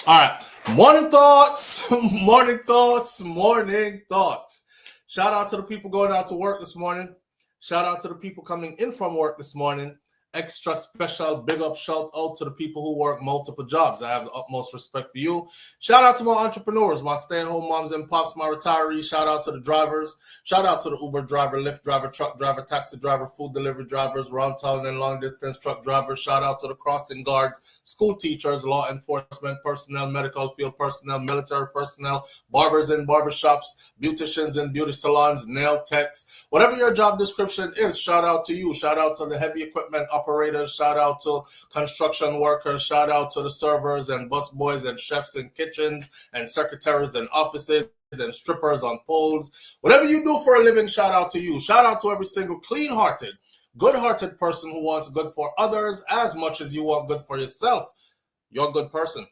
All right. Morning thoughts. Morning thoughts. Morning thoughts. Shout out to the people going out to work this morning. Shout out to the people coming in from work this morning. Extra special big up shout out to the people who work multiple jobs. I have the utmost respect for you. Shout out to my entrepreneurs, my stay-at-home moms and pops, my retirees. Shout out to the drivers. Shout out to the Uber driver, Lyft driver, truck driver, taxi driver, food delivery drivers, round town and long distance truck drivers. Shout out to the crossing guards, school teachers, law enforcement personnel, medical field personnel, military personnel, barbers in barbershops, beauticians in beauty salons, nail techs. Whatever your job description is, shout out to you. Shout out to the heavy equipment operators. Shout out to construction workers. Shout out to the servers and busboys and chefs in kitchens and secretaries in offices and strippers on poles. Whatever you do for a living, shout out to you. Shout out to every single clean-hearted, good-hearted person who wants good for others as much as you want good for yourself. You're a good person.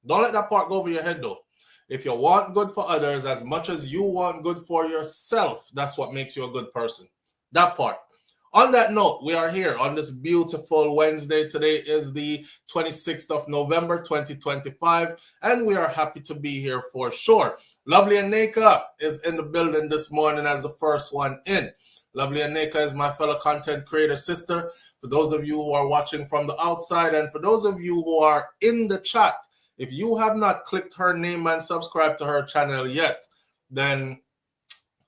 Don't let that part go over your head, though. If you want good for others as much as you want good for yourself, that's what makes you a good person. That part. On that note, we are here on this beautiful Wednesday. Today is the 26th of November, 2025, and we are happy to be here for sure. Lovely Aneka is in the building this morning as the first one in. Lovely Aneka is my fellow content creator sister. For those of you who are watching from the outside, and for those of you who are in the chat, if you have not clicked her name and subscribed to her channel yet, then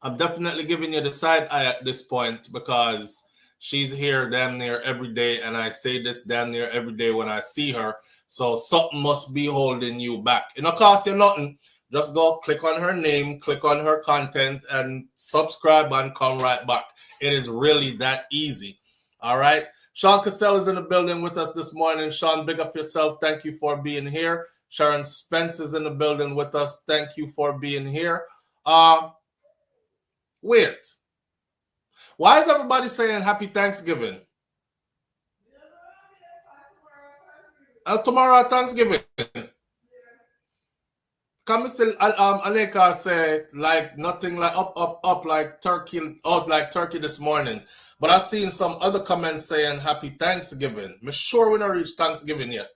I'm definitely giving you the side eye at this point because she's here damn near every day, and I say this damn near every day when I see her. So something must be holding you back. It don't cost you nothing. Just go click on her name, click on her content, and subscribe and come right back. It is really that easy. All right. Sean Cassell is in the building with us this morning. Sean, big up yourself. Thank you for being here. Sharon Spence is in the building with us. Thank you for being here. Weird. Why is everybody saying Happy Thanksgiving? Tomorrow Thanksgiving. Come still Aneka say like nothing like up like turkey out like turkey this morning. But I've seen some other comments saying Happy Thanksgiving. I'm sure we not reached Thanksgiving yet.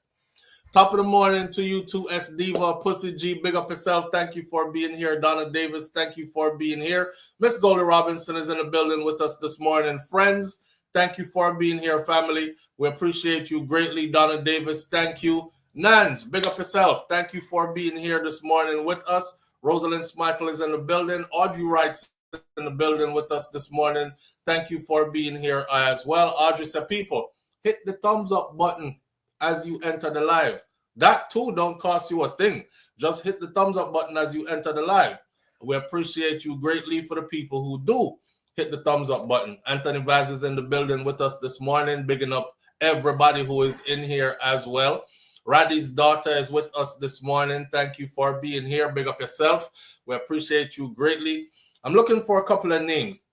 Top of the morning to you, 2S Diva, Pussy G, big up yourself. Thank you for being here. Donna Davis, thank you for being here. Miss Goldie Robinson is in the building with us this morning. Friends, thank you for being here, family. We appreciate you greatly. Donna Davis, thank you. Nans, big up yourself. Thank you for being here this morning with us. Rosalind Smichael is in the building. Audrey Wright's in the building with us this morning. Thank you for being here as well. Audrey said, people, hit the thumbs up button as you enter the live. That too don't cost you a thing. Just hit the thumbs up button as you enter the live. We appreciate you greatly for the people who do hit the thumbs up button. Anthony Vaz is in the building with us this morning, bigging up everybody who is in here as well. Raddy's daughter is with us this morning. Thank you for being here. Big up yourself. We appreciate you greatly. I'm looking for a couple of names.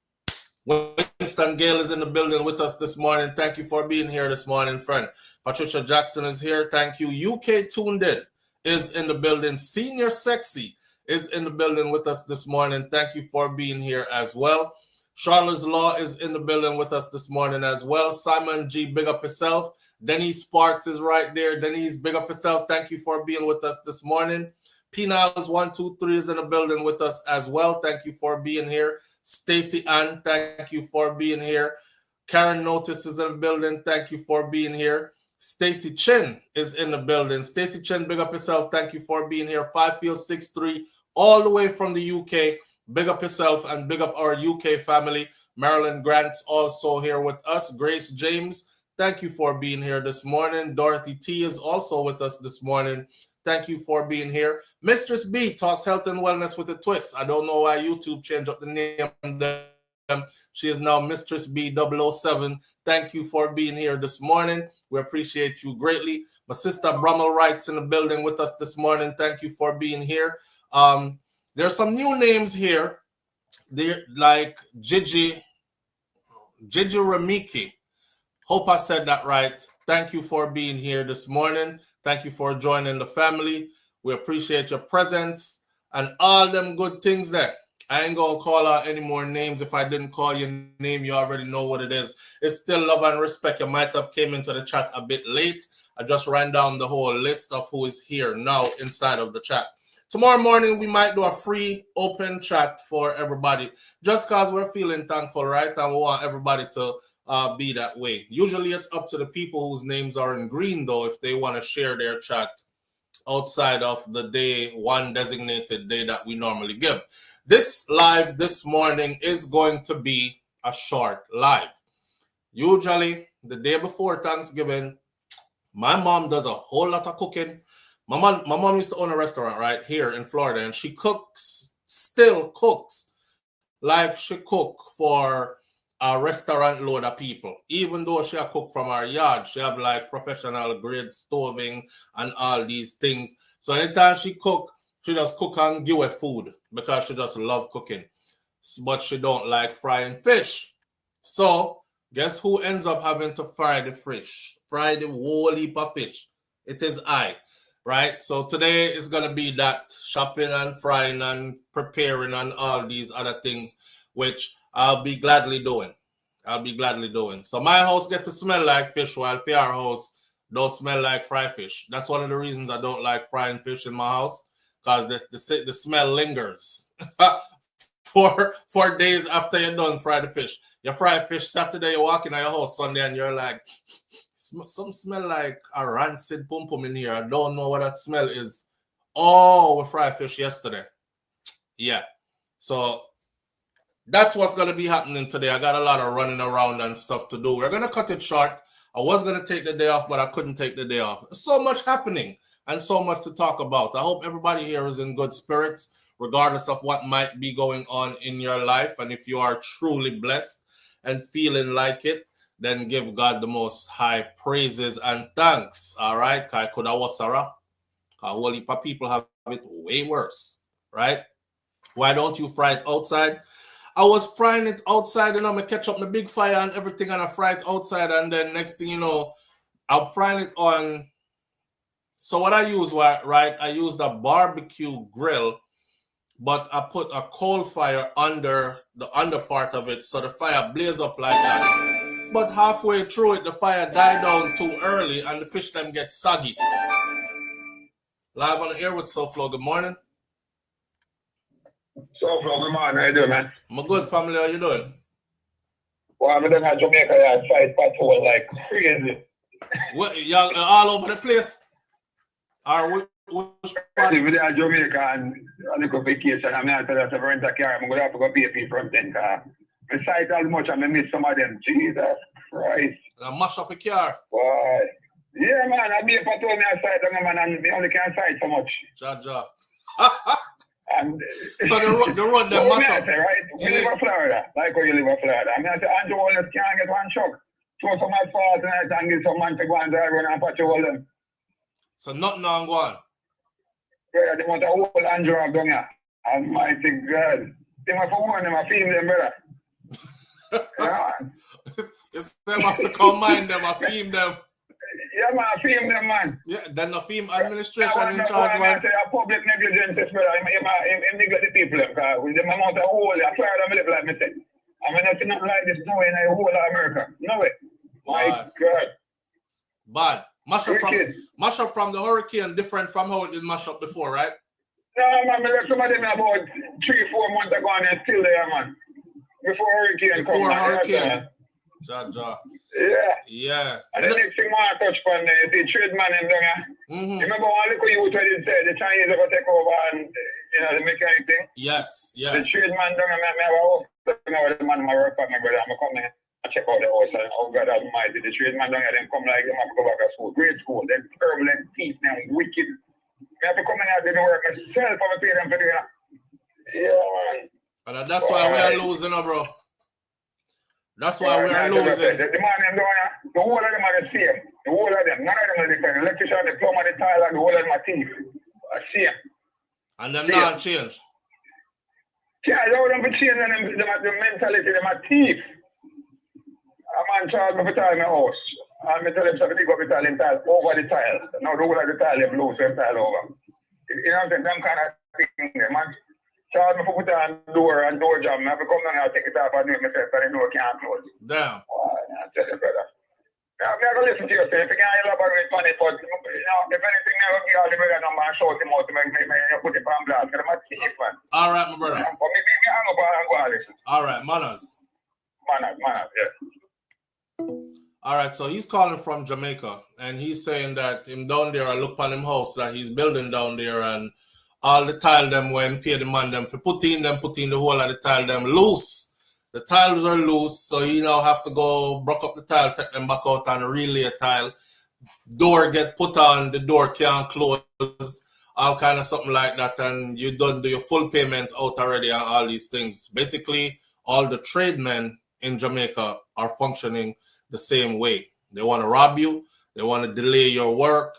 Winston Gale is in the building with us this morning. Thank you for being here this morning, friend. Patricia Jackson is here. Thank you. UK Tuned In is in the building. Senior Sexy is in the building with us this morning. Thank you for being here as well. Charlotte's Law is in the building with us this morning as well. Simon G, big up yourself. Denise Sparks is right there. Denise, big up yourself. Thank you for being with us this morning. Penals 123 is in the building with us as well. Thank you for being here. Stacy Ann, thank you for being here. Karen Notice is in the building. Thank you for being here. Stacy Chin is in the building. Stacy Chin, big up yourself. Thank you for being here. 563 all the way from the UK. Big up yourself and big up our UK family. Marilyn Grant's also here with us. Grace James, thank you for being here this morning. Dorothy T is also with us this morning. Thank you for being here. Mistress B talks health and wellness with a twist. I don't know why YouTube changed up the name. She is now Mistress B007. Thank you for being here this morning. We appreciate you greatly. My sister Brummel Wright's in the building with us this morning. Thank you for being here. There's some new names here. They're like Gigi Ramiki. Hope I said that right. Thank you for being here this morning. Thank you for joining the family. We appreciate your presence and all them good things there. I ain't going to call out any more names. If I didn't call your name, you already know what it is. It's still love and respect. You might have came into the chat a bit late. I just ran down the whole list of who is here now inside of the chat. Tomorrow morning, we might do a free open chat for everybody, just because we're feeling thankful, right? And we want everybody to be that way. Usually it's up to the people whose names are in green, though, if they want to share their chat outside of the day, one designated day that we normally give. This live this morning is going to be a short live. Usually, the day before Thanksgiving, my mom does a whole lot of cooking. My mom used to own a restaurant right here in Florida, and she still cooks like she cook for a restaurant load of people. Even though she cook from her yard, she have like professional grade stoving and all these things. So anytime she cook, she just cook and give away food because she just love cooking. But she don't like frying fish. So guess who ends up having to fry the fish? Fry the whole heap of fish. It is I. Right? So today is going to be that shopping and frying and preparing and all these other things, which I'll be gladly doing. So my house gets to smell like fish, while your house don't smell like fried fish. That's one of the reasons I don't like frying fish in my house, because the smell lingers for days after you're done fry the fish. You fry fish Saturday, you walk in your house Sunday, and you're like, some smell like a rancid pum pum in here. I don't know what that smell is. Oh, we fried fish yesterday. Yeah. So that's what's going to be happening today. I got a lot of running around and stuff to do. We're going to cut it short. I was going to take the day off, but I couldn't take the day off. So much happening and so much to talk about. I hope everybody here is in good spirits, regardless of what might be going on in your life. And if you are truly blessed and feeling like it, then give God the most high praises and thanks. All right? Kai kuda wasara. A whole heap of people have it way worse. Right? Why don't you fry it outside? I was frying it outside, and I'm gonna catch up the big fire and everything, and I fry it outside, and then next thing you know, I'm frying it on. So what I use, right? I used a barbecue grill, but I put a coal fire under the under part of it, so the fire blaze up like that. But halfway through it, the fire died down too early, and the fish them get soggy. Live on the air with SouFLo. Good morning. SouFLo, good morning. How you doing, man? I'm a good family. How you doing? Well, I'm in Jamaica. I fight patrol like crazy. What, y'all all over the place? Which part? I'm in Jamaica and I go vacation. I'm not going to rent a car. I'm going to have to go pay people from 10 car. I sight as much and I miss some of them. Jesus Christ. I mash up a car. Why? Yeah, man. I be a patrol me outside, man, and I only can't sight so much. Ja. And so the road them mash up. Right? We live in Florida. Like where you live in Florida. I mean, I say, Andrew Holness can't get one shock. Throw some asphalt tonight and give some man to go and drive around and patrol them. So nothing on go on. Yeah, they want a whole Andrew down here. Almighty God. They want to warn them, I feel them, brother. Yeah. It's them have to combine them, I film them. Yeah, man, I film them, man. Yeah, then the film administration in charge, man. I say a public negligence, brother. I neglect the people, because with them amount of whole, I try to live like me say. I mean, nothing like this now in the whole of America. No way. My God. Bad. Mash up from the hurricane, different from how it did mash up before, right? No, man, I left some of them about 3-4 months ago and they're still there, man. Before hurricane come. Before hurricane. Ja. Yeah. And the next thing I want to touch upon is the trade man in there. Remember one little youth where they said the Chinese are going to take over and, the mechanic thing? Yes. The trade man down there, I have a man I work for my brother. I'm coming I check out the house and oh God Almighty, the trade man down there, them come like them have to go back to school. Grade school, them turbulent teeth, them wicked. I have to come in and do the work myself and pay them for doing that. Yeah, man. And that's why we are losing, bro. That's why we are losing. The man them down here, the whole of them are the same. The whole of them, none of them are different. The electrician, the plumber, the tile, and the whole of them are thief. Same. And them not change. Yeah, they don't change the mentality, them are thief. A man charged me for tile in my house. And I tell him something, go tile in tile over the tile. Now the whole of the tile, they blow some tile over. You know what I'm saying? Them kind of thing, man. Charge me for put on door and door jam. I have to come down and take it off and do it myself, but the door can't close. Damn. I tell you, brother. I'm going to listen to you, sir. If you can elaborate on it, but, if anything, I'm going to give all the brother number and shout him out to make put it on blast. Because I'm a thief, man. All right, my brother. But me hang up and go and listen. All right, manners. Manners, yeah. All right, so he's calling from Jamaica, and he's saying that him down there, I look on him house that he's building down there, and all the tile them when pay the man them for putting the whole of the tile them loose. The tiles are loose, so he now have to go broke up the tile, take them back out and relay a tile. Door get put on, the door can't close, all kind of something like that, and you don't do your full payment out already and all these things. Basically, all the tradesmen in Jamaica are functioning the same way. They want to rob you. They want to delay your work.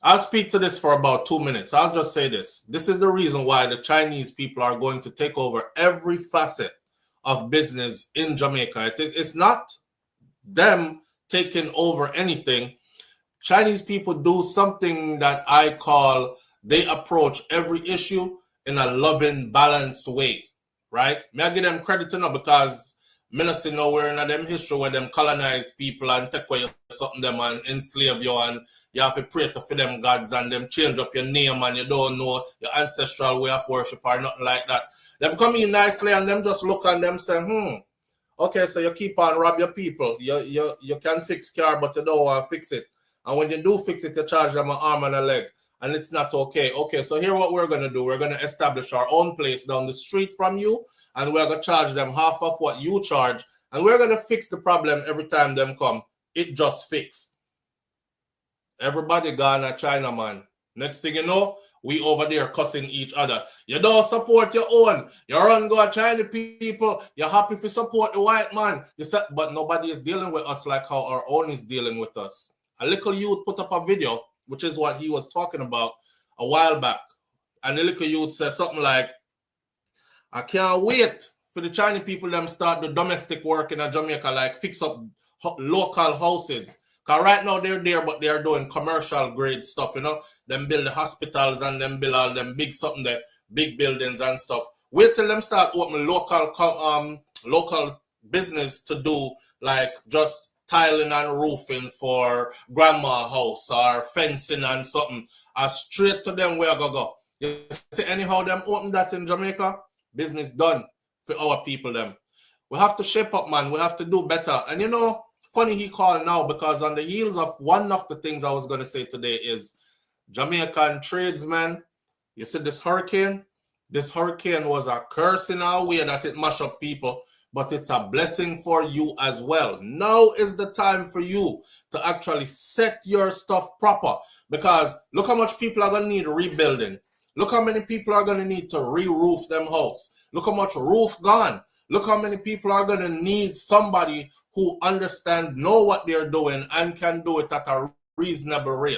I'll speak to this for about 2 minutes. I'll just say this. This is the reason why the Chinese people are going to take over every facet of business in Jamaica. It's not them taking over anything. Chinese people do something that I call they approach every issue in a loving, balanced way, right? May I give them credit because I don't see nowhere in them history where them colonize people and take away something them and enslave you, and you have to pray to for them gods and them change up your name and you don't know your ancestral way of worship or nothing like that. Them come in nicely and them just look and them say, okay, so you keep on rob your people. You can fix car, but you don't want to fix it. And when you do fix it, you charge them an arm and a leg. And it's not okay. Okay, so here what we're going to do. We're going to establish our own place down the street from you, and we're going to charge them half of what you charge, and we're going to fix the problem every time them come. It just fix. Everybody gone at China, man. Next thing you know, we over there cussing each other. You don't support your own. You run go at Chinese people. You're happy to support the white man. But nobody is dealing with us like how our own is dealing with us. A little youth put up a video, which is what he was talking about a while back. And the little youth said something like, I can't wait for the Chinese people them start the domestic work in Jamaica, like fix up local houses. Because right now they're there, but they're doing commercial grade stuff, Them build the hospitals and them build all them big something there, big buildings and stuff. Wait till them start opening local business to do like just tiling and roofing for grandma house or fencing and something. Straight to them where I go. You see anyhow them open that in Jamaica? Business done for our people them. We have to shape up, man. We have to do better. And funny he called now because on the heels of one of the things I was going to say today is Jamaican tradesmen. You see this hurricane? This hurricane was a curse in our way that it mashed up people, but it's a blessing for you as well. Now is the time for you to actually set your stuff proper, because look how much people are going to need rebuilding. Look how many people are going to need to re-roof them house. Look how much roof gone. Look how many people are going to need somebody who understands, know what they're doing, and can do it at a reasonable rate.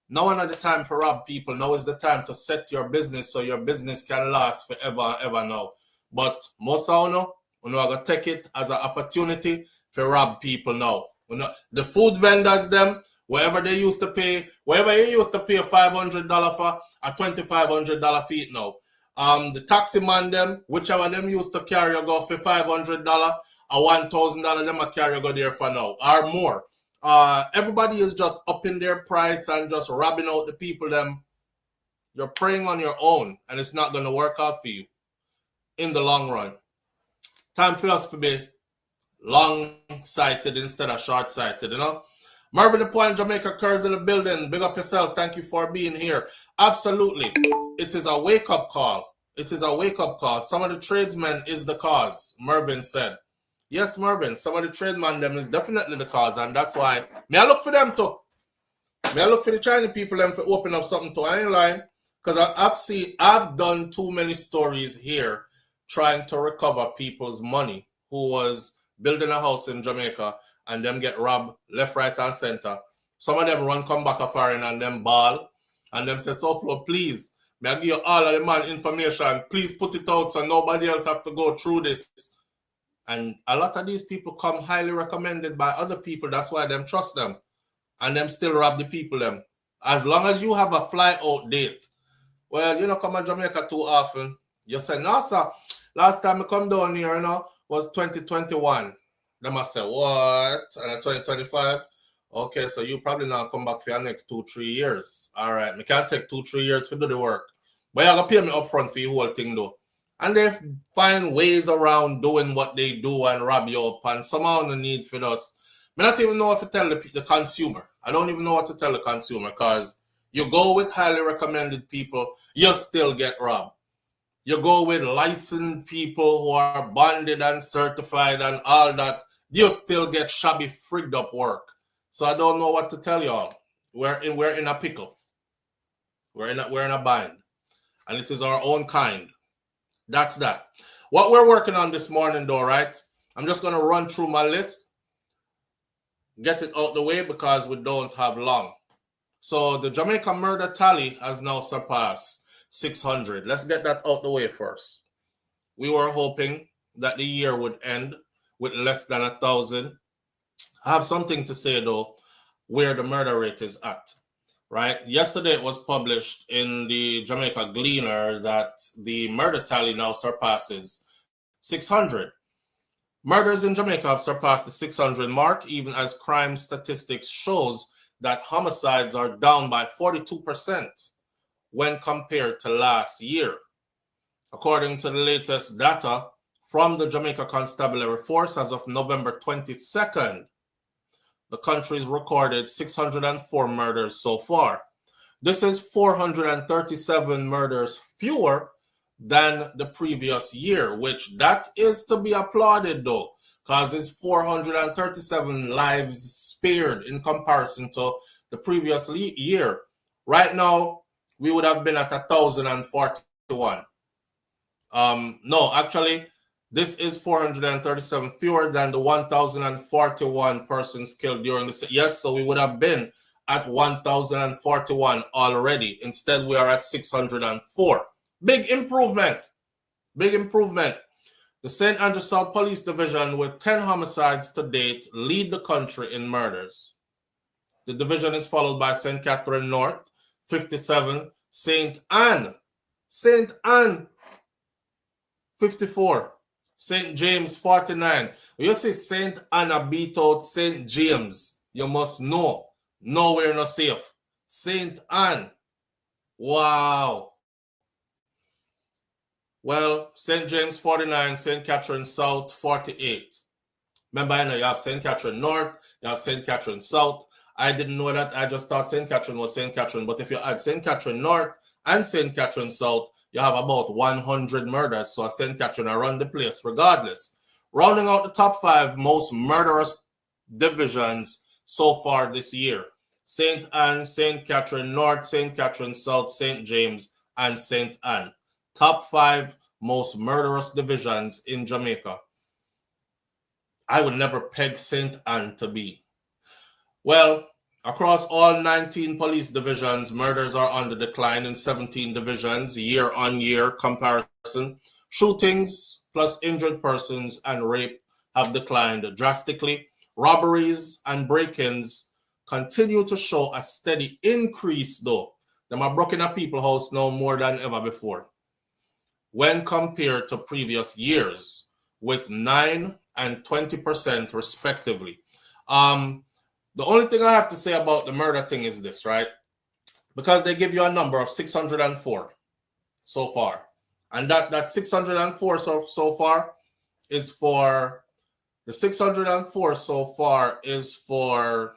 Now is not the time for rob people. Now is the time to set your business so your business can last forever and ever now. But most of you are going to take it as an opportunity for rob people now. The food vendors, them, wherever you used to pay $500 for, a $2,500 fee now. The taxi man, them, whichever them used to carry go for $500, a $1,000 them a carry go there for now, or more. Everybody is just upping their price and just robbing out the people them. You're preying on your own, and it's not going to work out for you in the long run. Time for us to be long-sighted instead of short-sighted, Marvin the Point, Jamaica, Curves in the building. Big up yourself. Thank you for being here. Absolutely. It is a wake-up call. It is a wake-up call. Some of the tradesmen is the cause, Mervin said. Yes, Mervin, some of the tradesmen them is definitely the cause, and that's why may I look for them too. May I look for the Chinese people them for open up something to any line, because I've done too many stories here trying to recover people's money who was building a house in Jamaica and them get robbed left, right, and center. Some of them run come back a foreign and them ball and them say, SouFlo, please, may I give you all of the man information. Please put it out so nobody else have to go through this. And a lot of these people come highly recommended by other people. That's why them trust them. And them still rob the people them. As long as you have a fly out date. Well, you know, come to Jamaica too often. You say, no, sir. Last time I come down here, was 2021. They must say, what? And 2025? Okay, so you probably not come back for your next 2-3 years. All right, me can't take 2-3 years to do the work. But you're going to pay me upfront for the whole thing, though. And they find ways around doing what they do and rob you up. And somehow the need for us. I don't even know what to tell the consumer. I don't even know what to tell the consumer, because you go with highly recommended people, you still get robbed. You go with licensed people who are bonded and certified and all that, you still get shabby, frigged up work. So I don't know what to tell y'all. We're in a pickle. We're in a bind. And it is our own kind. That's that. What we're working on this morning, though, right? I'm just going to run through my list, get it out the way, because we don't have long. So the Jamaica murder tally has now surpassed 600. Let's get that out the way first. We were hoping that the year would end with less than 1,000. I have something to say, though, where the murder rate is at. Right? Yesterday it was published in the Jamaica Gleaner that the murder tally now surpasses 600. Murders in Jamaica have surpassed the 600 mark, even as crime statistics shows that homicides are down by 42% when compared to last year. According to the latest data from the Jamaica Constabulary Force, as of November 22nd, the country's recorded 604 murders so far. This is 437 murders fewer than the previous year, which that is to be applauded, though, because it's 437 lives spared in comparison to the previous year. Right now, we would have been at 1,041. No, actually, this is 437 fewer than the 1,041 persons killed during the... Yes, so we would have been at 1,041 already. Instead, we are at 604. Big improvement. Big improvement. The St. Andrew South Police Division, with 10 homicides to date, lead the country in murders. The division is followed by St. Catherine North, 57, St. Anne, 54, St. James, 49. You see St. Anna beat out St. James, you must know, nowhere no safe. St. Anne, wow. Well, St. James, 49, St. Catherine South, 48. Remember, I know you have St. Catherine North, you have St. Catherine South. I didn't know that. I just thought St. Catherine was St. Catherine. But if you add St. Catherine North and St. Catherine South, you have about 100 murders. So St. Catherine around the place regardless. Rounding out the top 5 most murderous divisions so far this year: St. Anne, St. Catherine North, St. Catherine South, St. James, and St. Anne. Top 5 most murderous divisions in Jamaica. I would never peg St. Anne to be. Well, across all 19 police divisions, murders are on the decline in 17 divisions, year-on-year comparison. Shootings plus injured persons and rape have declined drastically. Robberies and break-ins continue to show a steady increase, though. Them are broken up people's house now more than ever before, when compared to previous years, with 9% and 20% respectively. The only thing I have to say about the murder thing is this, right? Because they give you a number of 604 so far. And that 604 so far is for... The 604 so far is for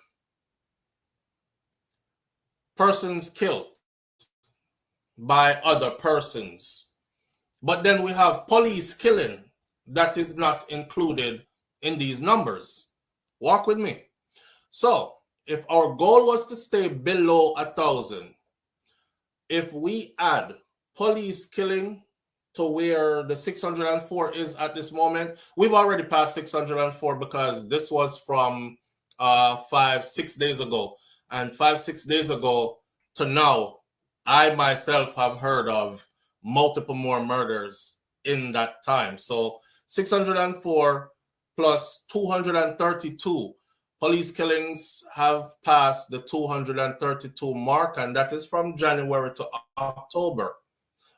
persons killed by other persons. But then we have police killing that is not included in these numbers. Walk with me. So, if our goal was to stay below 1,000, if we add police killing to where the 604 is at this moment, we've already passed 604 because this was from 5-6 days ago. And 5-6 days ago to now, I myself have heard of multiple more murders in that time. So 604 plus 232 police killings have passed the 232 mark, and that is from January to October.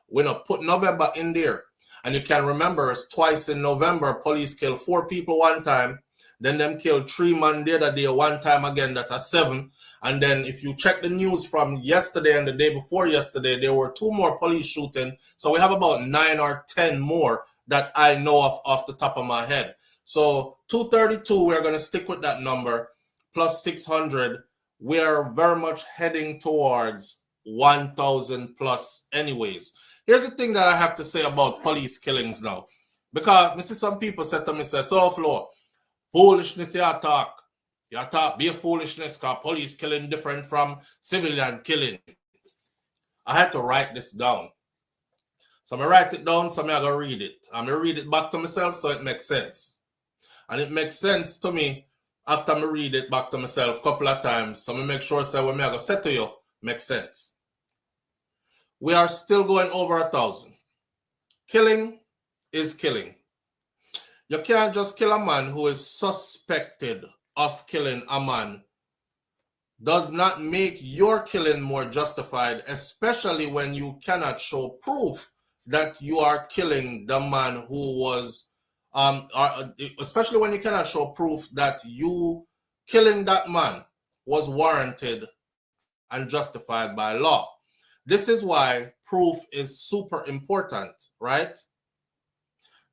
We're not put November in there. And you can remember, it's twice in November, police killed 4 people one time. Then them killed 3 man the other day, one time again, that are 7. And then if you check the news from yesterday and the day before yesterday, there were 2 more police shooting. So we have about 9 or 10 more that I know of off the top of my head. So 232, we're going to stick with that number, plus 600. We're very much heading towards 1,000 plus anyways. Here's the thing that I have to say about police killings now. Because I see some people say to me, say, SouFlo, foolishness you talk. You talk be a foolishness because police killing different from civilian killing. I had to write this down. So I'm going to write it down, so I'm going to read it. I'm going to read it back to myself so it makes sense. And it makes sense to me after I read it back to myself a couple of times. So I'm going to make sure so what I'm going to say to you makes sense. We are still going over 1,000. Killing is killing. You can't just kill a man who is suspected of killing a man. Does not make your killing more justified, especially when you cannot show proof that you are killing the man who was, especially when you cannot show proof that you killing that man was warranted and justified by law. This is why proof is super important, right?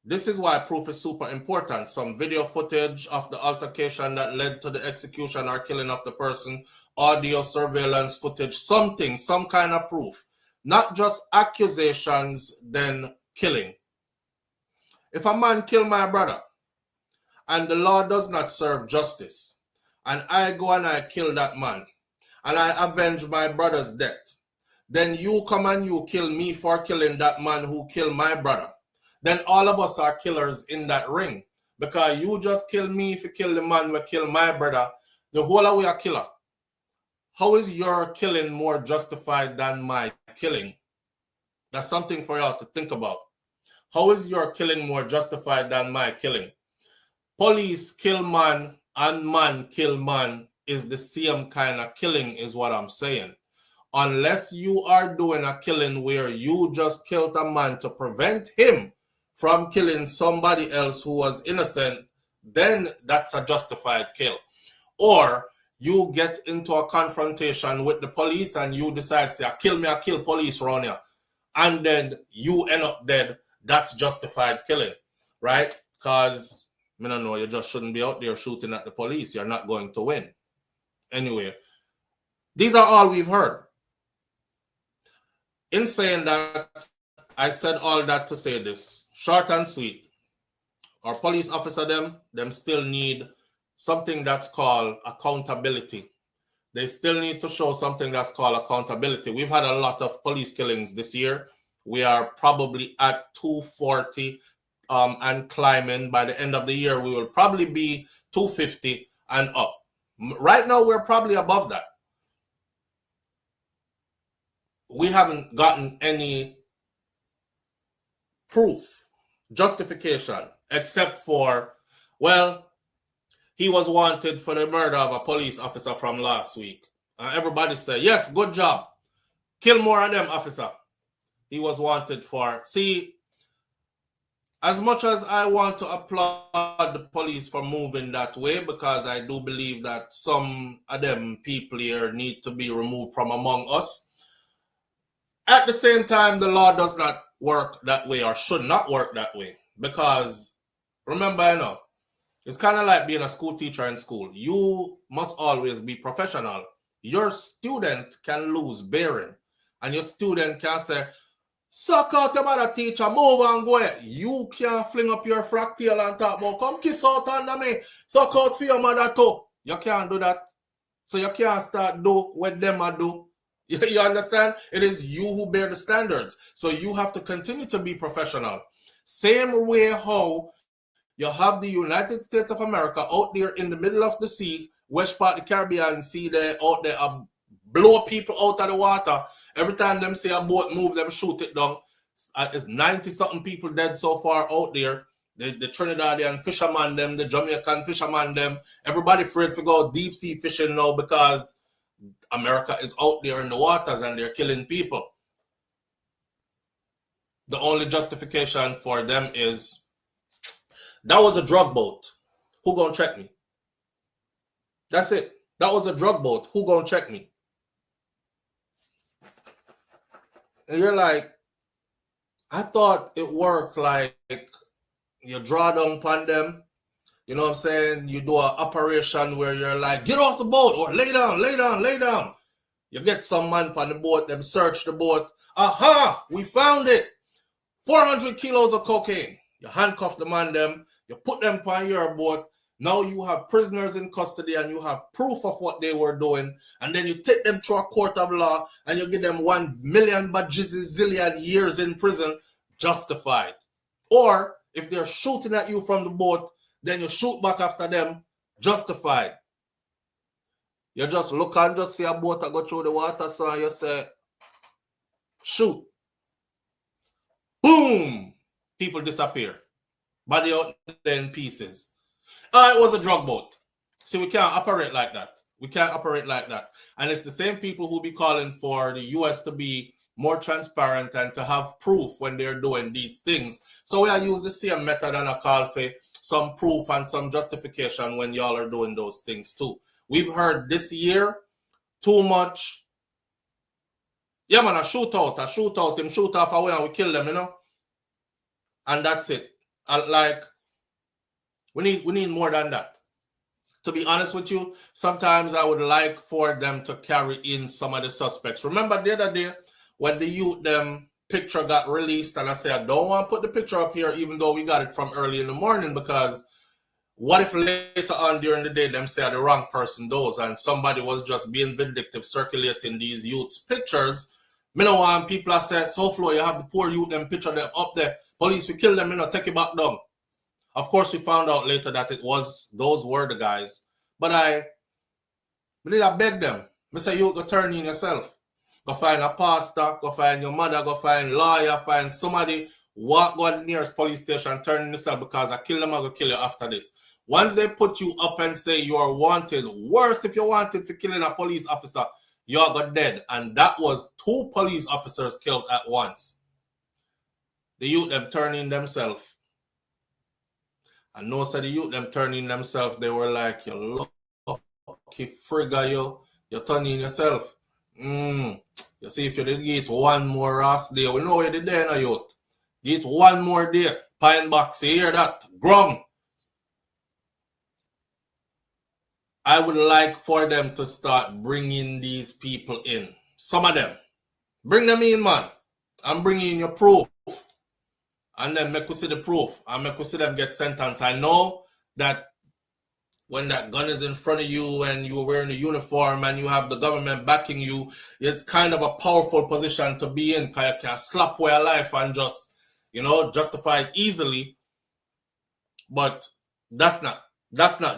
This is why proof is super important. Some video footage of the altercation that led to the execution or killing of the person, audio surveillance footage, something, some kind of proof. Not just accusations, then killing. If a man kill my brother and the law does not serve justice, and I go and I kill that man, and I avenge my brother's death, then you come and you kill me for killing that man who killed my brother. Then all of us are killers in that ring. Because you just kill me if you kill the man who killed my brother. The whole of we are killer. How is your killing more justified than my killing? That's something for y'all to think about. How is your killing more justified than my killing? Police kill man and man kill man is the same kind of killing is what I'm saying. Unless you are doing a killing where you just killed a man to prevent him from killing somebody else who was innocent, then that's a justified kill. Or you get into a confrontation with the police and you decide, say, kill me, I kill police around here. And then you end up dead. That's justified killing, right? Because, I don't know, you just shouldn't be out there shooting at the police. You're not going to win. Anyway, these are all we've heard. In saying that, I said all that to say this, short and sweet. Our police officer, them still need something that's called accountability. They still need to show something that's called accountability. We've had a lot of police killings this year. We are probably at 240 and climbing. By the end of the year, we will probably be 250 and up. Right now, we're probably above that. We haven't gotten any proof, justification, except for, well, he was wanted for the murder of a police officer from last week. Everybody said, yes, good job. Kill more of them, officer. He was wanted for. See, as much as I want to applaud the police for moving that way, because I do believe that some of them people here need to be removed from among us, at the same time, the law does not work that way or should not work that way. Because, remember, it's kind of like being a school teacher in school. You must always be professional. Your student can lose bearing. And your student can say, suck out your mother, teacher, move and go. You can't fling up your frack tail and talk about, come kiss out under me, suck out for your mother too. You can't do that. So you can't start do what them are do. You understand? It is you who bear the standards. So you have to continue to be professional. Same way how you have the United States of America out there in the middle of the sea, west part of the Caribbean Sea, there out there, blow people out of the water. Every time them see a boat move, them shoot it down. It's 90-something people dead so far out there. The Trinidadian fisherman, them, the Jamaican fisherman, them. Everybody afraid to go deep sea fishing now because America is out there in the waters and they're killing people. The only justification for them is, that was a drug boat. Who gonna check me? That's it. That was a drug boat. Who gonna check me? And you're like, I thought it worked like you draw down upon them. You know what I'm saying? You do an operation where you're like, get off the boat or lay down, lay down, lay down. You get some man on the boat, them search the boat. Aha, we found it. 400 kilos of cocaine. You handcuff the man them, you put them on your boat. Now you have prisoners in custody and you have proof of what they were doing. And then you take them to a court of law and you give them 1 million bajillion years in prison, justified. Or if they're shooting at you from the boat, then you shoot back after them, justified. You just look and just see a boat that go through the water, so you say, shoot. Boom! People disappear. Body out there in pieces. It was a drug boat. See, we can't operate like that. We can't operate like that. And it's the same people who be calling for the US to be more transparent and to have proof when they're doing these things. So we are use the same method and a call for some proof and some justification when y'all are doing those things too. We've heard this year too much. Yeah, man, a shootout, him shoot off away and we kill them, you know? And that's it. Like, we need more than that. To be honest with you, sometimes I would like for them to carry in some of the suspects. Remember the other day when the youth them picture got released and I said, I don't want to put the picture up here even though we got it from early in the morning, because what if later on during the day them say the wrong person does and somebody was just being vindictive circulating these youths' pictures? Me no want people that say, SouFLo, you have the poor youth them picture them up there. Police, we kill them, you know, take it back down. Of course, we found out later that those were the guys. But I beg them. I say, you go turn in yourself. Go find a pastor, go find your mother, go find a lawyer, find somebody, walk go to the nearest police station, turn in yourself, because I kill them, I go kill you after this. Once they put you up and say you are wanted, worse if you're wanted for killing a police officer, you got dead. And that was 2 police officers killed at once. The youth them turning themselves. And no said the youth them turning themselves, they were like, you lucky frigga, you're turning yourself. You see, if you did get one more last day, we know you did there now, youth. Get one more day. Pine box, you hear that? Grum. I would like for them to start bringing these people in. Some of them. Bring them in, man. I'm bringing your proof. And then make we see the proof. And make we see them get sentenced. I know that when that gun is in front of you and you're wearing a uniform and you have the government backing you, it's kind of a powerful position to be in, because you can slap away a life and just, you know, justify it easily. But that's not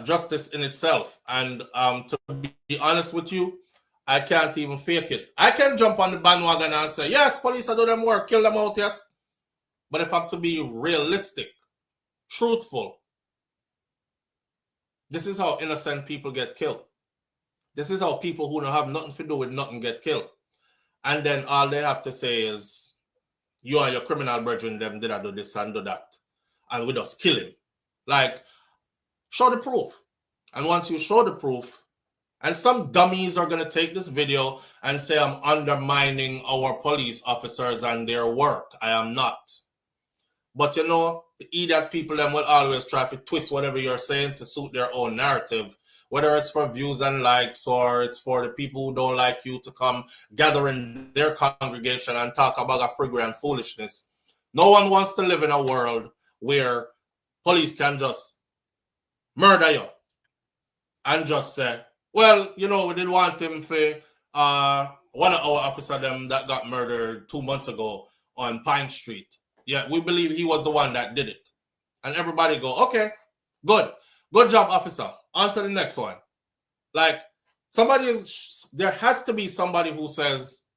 justice in itself. And to be honest with you, I can't even fake it. I can jump on the bandwagon and say, yes, police are doing them work, kill them out, yes. But if I'm to be realistic, truthful, this is how innocent people get killed. This is how people who don't have nothing to do with nothing get killed. And then all they have to say is, you and your criminal brethren, them did I do this and do that. And we just kill him. Like, show the proof. And once you show the proof, and some dummies are going to take this video and say I'm undermining our police officers and their work. I am not. But you know, the idiot people them will always try to twist whatever you're saying to suit their own narrative. Whether it's for views and likes, or it's for the people who don't like you to come gather in their congregation and talk about a frigga and foolishness. No one wants to live in a world where police can just murder you and just say, well, you know, we didn't want him for one of our officers them that got murdered 2 months ago on Pine Street. Yeah, we believe he was the one that did it. And everybody go, okay, good. Good job, officer. On to the next one. Like, there has to be somebody who says,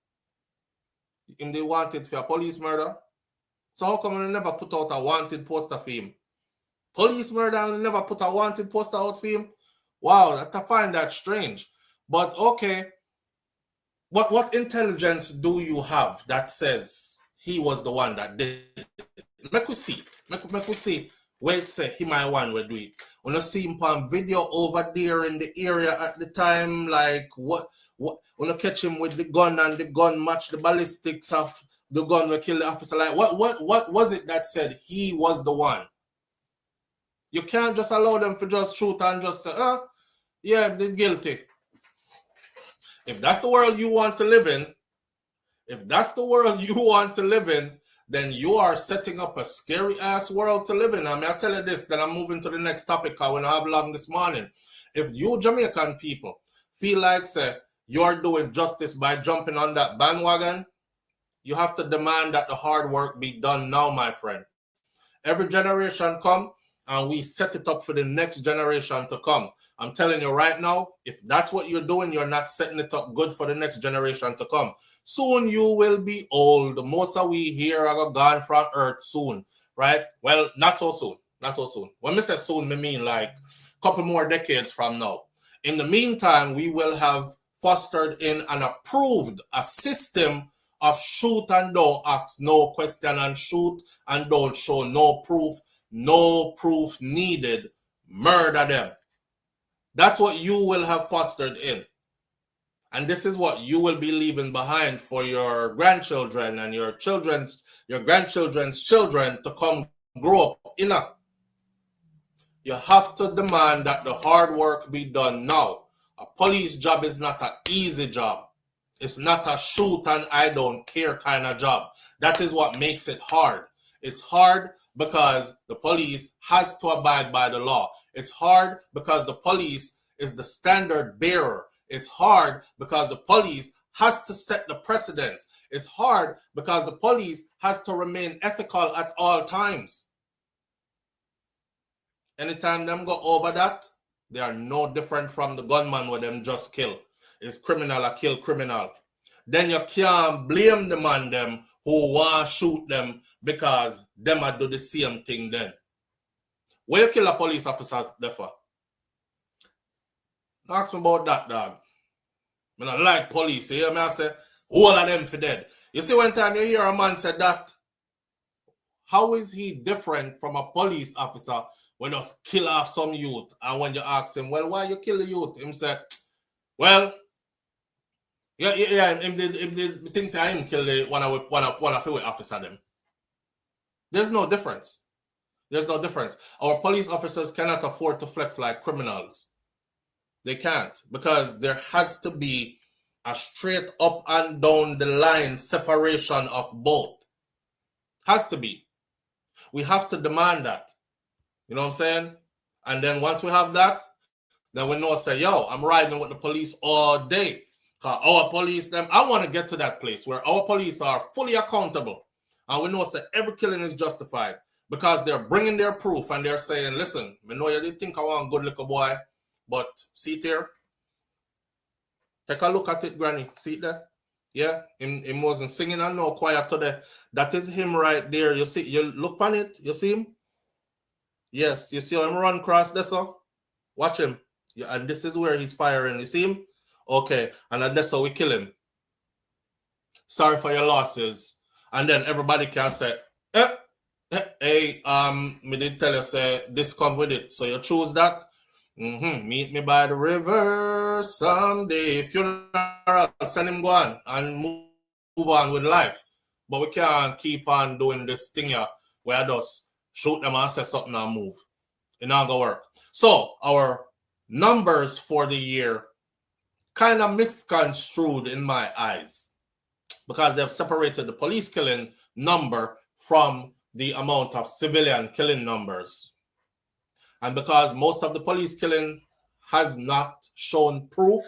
him they wanted for a police murder. So how come they never put out a wanted poster for him? Police murder and never put a wanted poster out for him? Wow, I find that strange. But okay, what intelligence do you have that says he was the one that did it? Make we see it. Make we see Wait, say he might one will do it. When I see him on video over there in the area at the time, like what when I catch him with the gun and the gun match the ballistics of the gun will kill the officer. Like what was it that said he was the one? You can't just allow them to just shoot and just say, yeah, they're guilty. If that's the world you want to live in, then you are setting up a scary ass world to live in. I mean, I tell you this, then I'm moving to the next topic when I have long this morning. If you Jamaican people feel like say you're doing justice by jumping on that bandwagon, you have to demand that the hard work be done now, my friend. Every generation come and we set it up for the next generation to come. I'm telling you right now, if that's what you're doing, you're not setting it up good for the next generation to come. Soon you will be old. Most of we here are gone from earth soon, right? Well, not so soon. Not so soon. When I say soon, I mean like a couple more decades from now. In the meantime, we will have fostered in and approved a system of shoot and don't ask no question and shoot and don't show no proof needed, murder them. That's what you will have fostered in. And this is what you will be leaving behind for your grandchildren and your grandchildren's children to come grow up in. You have to demand that the hard work be done now. A police job is not an easy job. It's not a shoot and I don't care kind of job. That is what makes it hard. It's hard because the police has to abide by the law. It's hard because the police is the standard bearer. It's hard because the police has to set the precedence. It's hard because the police has to remain ethical at all times. Anytime them go over that, they are no different from the gunman where them just kill. It's criminal or kill criminal. Then you can't blame the man them who want to shoot them because them are do the same thing then. Where you kill a police officer therefore? Ask me about that, dog. I don't like police. You hear me? I say, all of them for dead. You see, one time you hear a man say that, how is he different from a police officer when us kill off some youth? And when you ask him, well, why you kill the youth? Him say, well, him think say him kill the one of the officer them. There's no difference. There's no difference. Our police officers cannot afford to flex like criminals. They can't, because there has to be a straight up and down the line separation of both. Has to be. We have to demand that. You know what I'm saying? And then once we have that, then we know, say, yo, I'm riding with the police all day. Because our police, them, I want to get to that place where our police are fully accountable. And we know, say, every killing is justified. Because they're bringing their proof and they're saying, listen, I know you didn't think I want a good little boy. But see it here. Take a look at it, Granny. See it there? Yeah, him wasn't singing and no choir today. That is him right there. You see, you look on it. You see him? Yes, you see him run across there, so? Watch him. Yeah, and this is where he's firing. You see him? Okay, and that's how we kill him. Sorry for your losses. And then everybody can say, hey, me did tell you, say, this come with it. So you choose that. Meet me by the river someday. Funeral, send him go on and move on with life. But we can't keep on doing this thing here where I just shoot them and say something and move. It's not gonna work. So our numbers for the year kind of misconstrued in my eyes because they've separated the police killing number from the amount of civilian killing numbers. And because most of the police killing has not shown proof,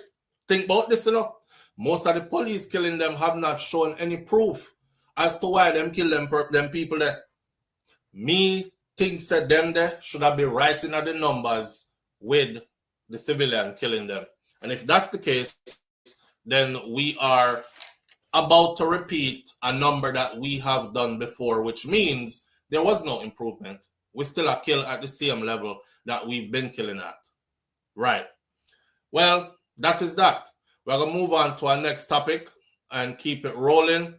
think about this, you know. Most of the police killing them have not shown any proof as to why them kill them people there. Me thinks that them there should have been writing at the numbers with the civilian killing them. And if that's the case, then we are about to repeat a number that we have done before, which means there was no improvement. We still are kill at the same level that we've been killing at. Right. Well, that is that. We're going to move on to our next topic and keep it rolling.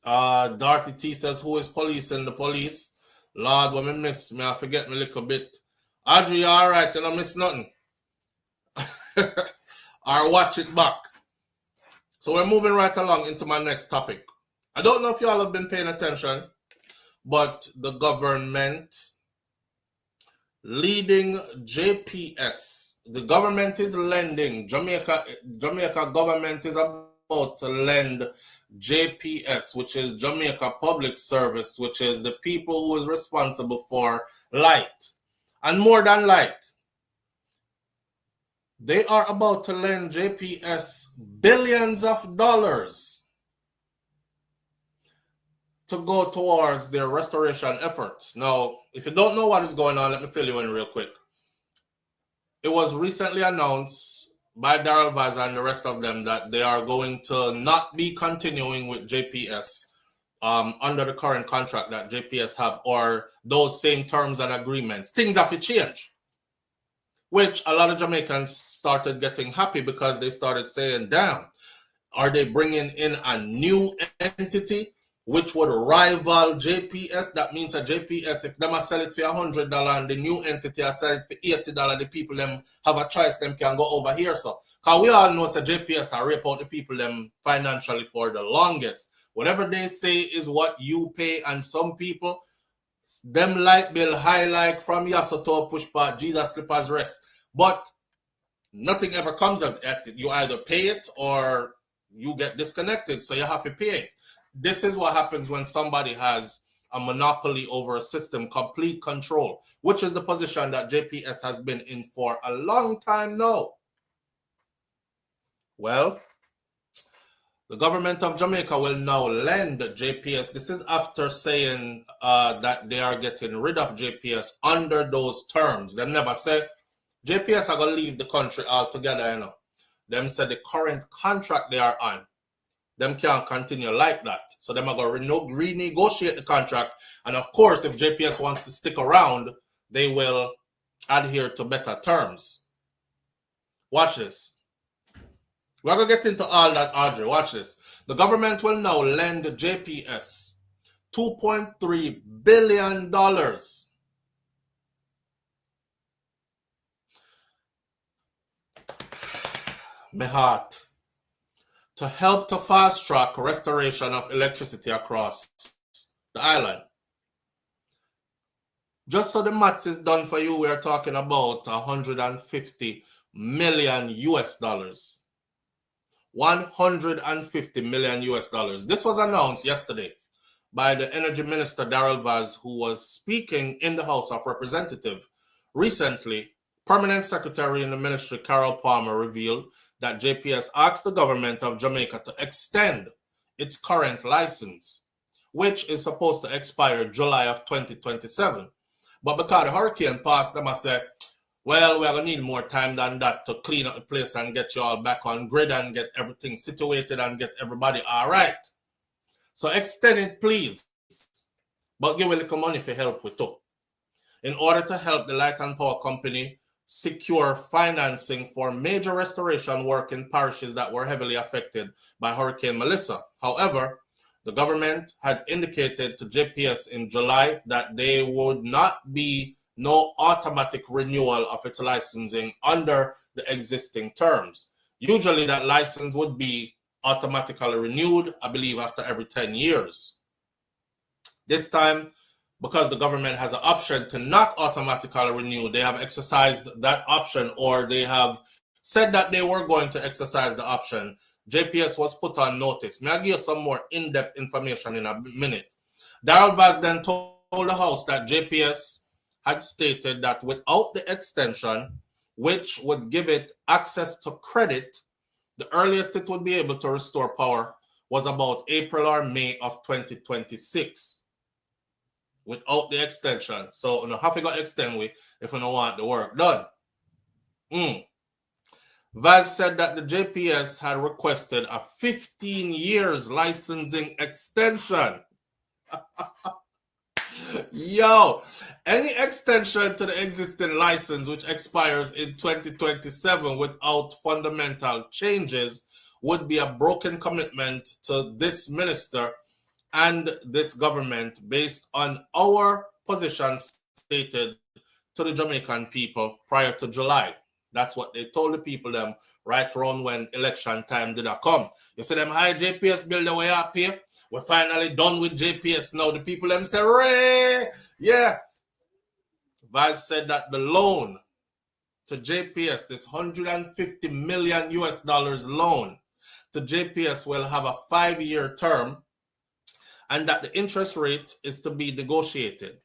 Darty T says, who is policing the police? Lord, when I miss, me I forget me a little bit. Audrey, you alright? You don't miss nothing. Or watch it back. So we're moving right along into my next topic. I don't know if y'all have been paying attention, but the government leading JPS. The government is lending. Jamaica government is about to lend JPS, which is Jamaica Public Service, which is the people who is responsible for light. And more than light, they are about to lend JPS billions of dollars to go towards their restoration efforts. Now, if you don't know what is going on, let me fill you in real quick. It was recently announced by Darrell Vaz and the rest of them that they are going to not be continuing with JPS under the current contract that JPS have, or those same terms and agreements. Things have to change, which a lot of Jamaicans started getting happy because they started saying, damn, are they bringing in a new entity which would rival JPS? That means a JPS, if them sell it for $100 and the new entity are sell it for $80, the people them have a choice, them can go over here. So, because we all know that JPS are rape out the people them financially for the longest. Whatever they say is what you pay, and some people, them light bill high like from Yasoto push part, Jesus slippers rest. But nothing ever comes of it. You either pay it or you get disconnected, so you have to pay it. This is what happens when somebody has a monopoly over a system, complete control, which is the position that JPS has been in for a long time now. Well, the government of Jamaica will now lend JPS. This is after saying that they are getting rid of JPS under those terms. They never say JPS are going to leave the country altogether, you know. Them said the current contract they are on, them can't continue like that. So them are going to renegotiate the contract. And of course, if JPS wants to stick around, they will adhere to better terms. Watch this. We're going to get into all that, Audrey. Watch this. The government will now lend JPS $2.3 billion. My heart. To help to fast track restoration of electricity across the island. Just so the maths is done for you, we are talking about 150 million US dollars. 150 million US dollars. This was announced yesterday by the Energy Minister Darrell Vaz, who was speaking in the House of Representatives. Recently, Permanent Secretary in the Ministry Carol Palmer revealed that JPS asked the government of Jamaica to extend its current license, which is supposed to expire July of 2027. But because the hurricane passed, them I said, well, we're going to need more time than that to clean up the place and get you all back on grid and get everything situated and get everybody all right. So extend it, please. But give a little money for help with it. In order to help the Light and Power Company secure financing for major restoration work in parishes that were heavily affected by Hurricane Melissa. However, the government had indicated to JPS in July that there would not be no automatic renewal of its licensing under the existing terms. Usually that license would be automatically renewed, I believe, after every 10 years. This time, because the government has an option to not automatically renew, they have exercised that option, or they have said that they were going to exercise the option. JPS was put on notice. May I give you some more in-depth information in a minute. Darrell Vaz then told the House that JPS had stated that without the extension, which would give it access to credit, the earliest it would be able to restore power was about April or May of 2026. Without the extension. So you have to go extend we if you don't want the work done. Vaz said that the JPS had requested a 15 years licensing extension. Yo, any extension to the existing license which expires in 2027 without fundamental changes would be a broken commitment to this minister and this government based on our position stated to the Jamaican people prior to July. That's what they told the people them right around when election time did come. You see them high JPS bill the way up here. We're finally done with JPS now. The people them say, Ray! Yeah. Vice said that the loan to JPS, this 150 million US dollars loan to JPS will have a 5-year term and that the interest rate is to be negotiated.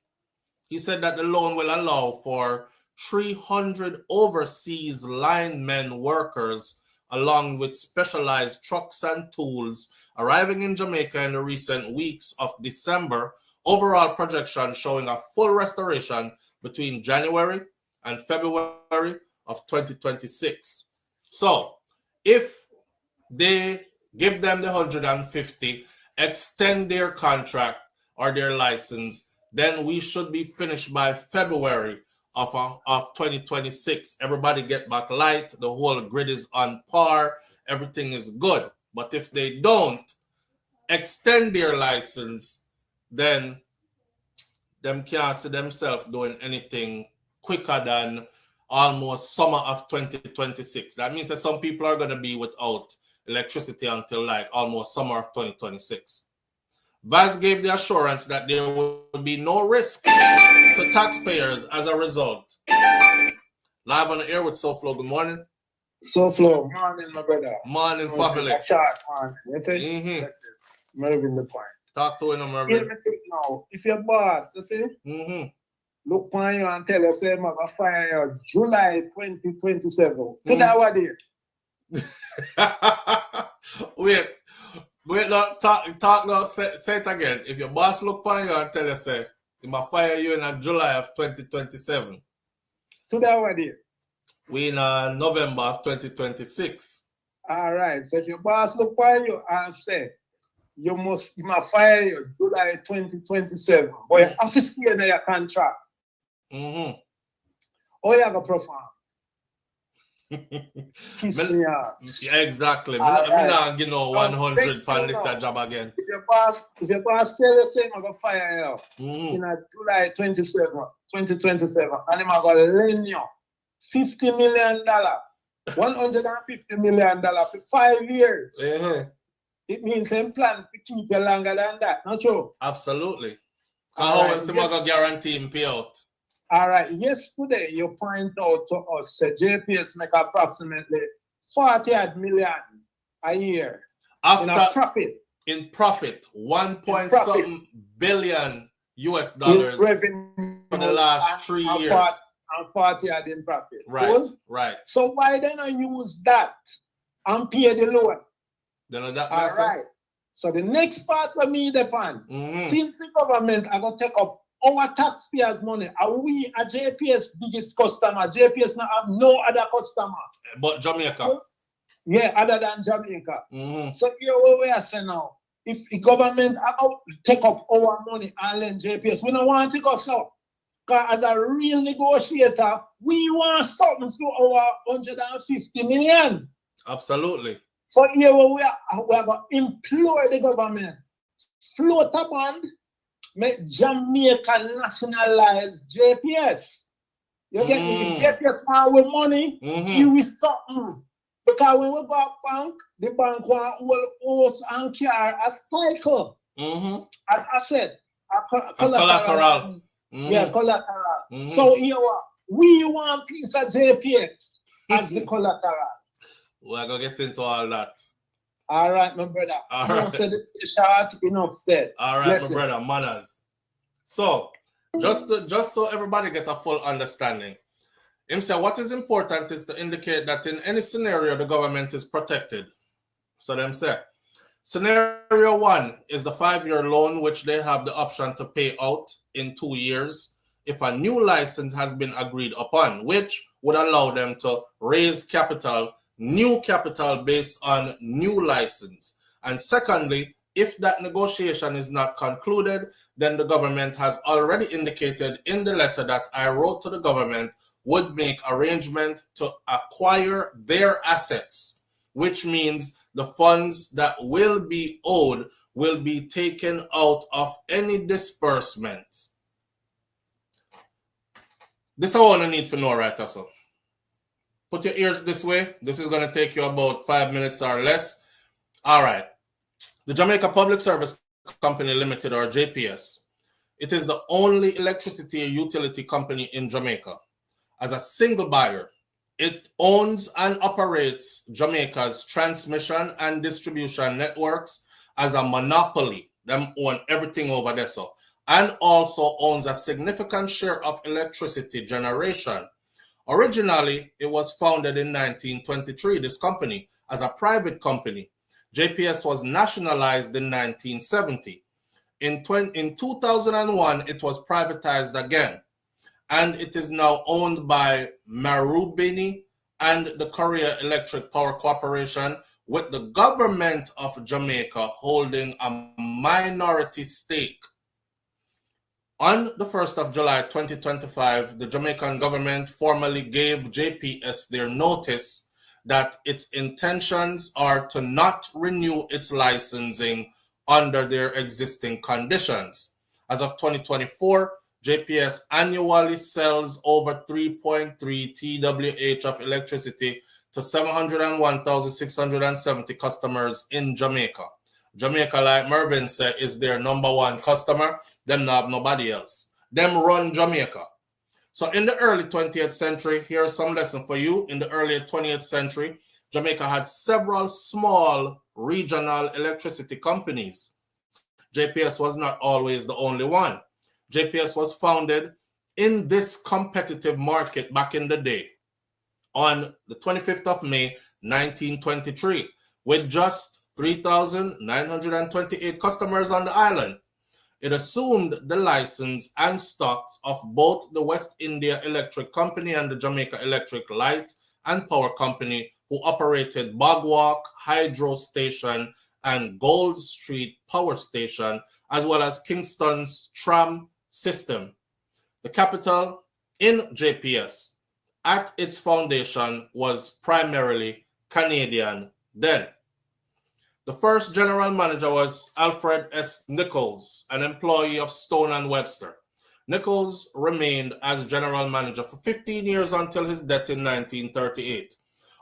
He said that the loan will allow for 300 overseas linemen workers along with specialized trucks and tools arriving in Jamaica in the recent weeks of December. Overall projection showing a full restoration between January and February of 2026. So if they give them the 150, extend their contract or their license, then we should be finished by February of 2026. Everybody get back light. The whole grid is on par. Everything is good. But if they don't extend their license, then them can't see themselves doing anything quicker than almost summer of 2026. That means that some people are going to be without electricity until like almost summer of 2026. Vaz gave the assurance that there will be no risk to taxpayers as a result. Live on the air with SouFLo. Good morning. SouFLo, morning, my brother. Morning, family. Short morning. That's it. That's it. Mervin the point. Talk to him, Mervin. Hear me think now. If your boss, you see, look on you and tell you, say, I'm going to fire you July 2027. Could that what it? Wait, no, talk now, say it again. If your boss look on you and tell you, say, he might fire you in July of 2027. To that what it? We in November of 2026. All right. So if your boss look on you and say, he must fire you July 2027. But you have to stay in your contract. Or you have a perform. Kiss me ass. Yeah, exactly. I'm not give no 100 on this job again. If your boss tell you say I'm gonna fire you in July 2027, and I'm gonna lend you $50 million, $150 million for 5 years. It means them plan to keep you longer than that, not true? Absolutely. How else am I gonna guarantee him payout? All right. Yesterday, you point out to us that JPS make approximately 40 million a year after in profit. In profit, 1.something billion US dollars for the last 3 years. And 40 in profit. Right, cool? Right. So why then I use that and pay the loan? Then that all right. So the next part of me depend. Since the government are going to take up our taxpayers' money, are we a JPS biggest customer? JPS now have no other customer. But Jamaica. So, yeah, other than Jamaica. So here what we are saying now, if the government take up our money and lend JPS, we don't want to go so. Because as a real negotiator, we want something for our 150 million. Absolutely. So here we are going to implore the government, float a bond, make Jamaica nationalize JPS. You get me? JPS now with money, you with something. Because when we go to bank, the bank will host and carry a cycle. As I said, collateral. Yeah, collateral. So here we want piece of JPS as the collateral. We're going to get into all that. All right, my brother. All right. Said short, enough said. All right, my brother, manners. So, just so everybody get a full understanding, him say what is important is to indicate that in any scenario the government is protected. So them say, scenario 1 is the 5-year loan which they have the option to pay out in 2 years if a new license has been agreed upon, which would allow them to raise capital, new capital based on new license. And secondly, if that negotiation is not concluded, then the government has already indicated in the letter that I wrote to the government would make arrangement to acquire their assets, which means the funds that will be owed will be taken out of any disbursement. This I want to need for know right also. Put your ears this way. This is going to take you about 5 minutes or less. All right. The Jamaica Public Service Company Limited, or JPS, it is the only electricity utility company in Jamaica. As a single buyer, it owns and operates Jamaica's transmission and distribution networks as a monopoly. Them own everything over there, so. And also owns a significant share of electricity generation. Originally, it was founded in 1923, this company, as a private company. JPS was nationalized in 1970. In 2001, it was privatized again, and it is now owned by Marubeni and the Korea Electric Power Corporation, with the government of Jamaica holding a minority stake. On the 1st of July 2025, the Jamaican government formally gave JPS their notice that its intentions are to not renew its licensing under their existing conditions. As of 2024, JPS annually sells over 3.3 TWh of electricity to 701,670 customers in Jamaica. Jamaica, like Mervyn said, is their number one customer. Them not have nobody else. Them run Jamaica. So in the early 20th century, here's some lesson for you. In the early 20th century, Jamaica had several small regional electricity companies. JPS was not always the only one. JPS was founded in this competitive market back in the day on the 25th of May, 1923, with just 3,928 customers on the island. It assumed the license and stocks of both the West India Electric Company and the Jamaica Electric Light and Power Company, who operated Bogwalk Hydro Station and Gold Street Power Station, as well as Kingston's tram system. The capital in JPS at its foundation was primarily Canadian then. The first general manager was Alfred S. Nichols, an employee of Stone & Webster. Nichols remained as general manager for 15 years until his death in 1938.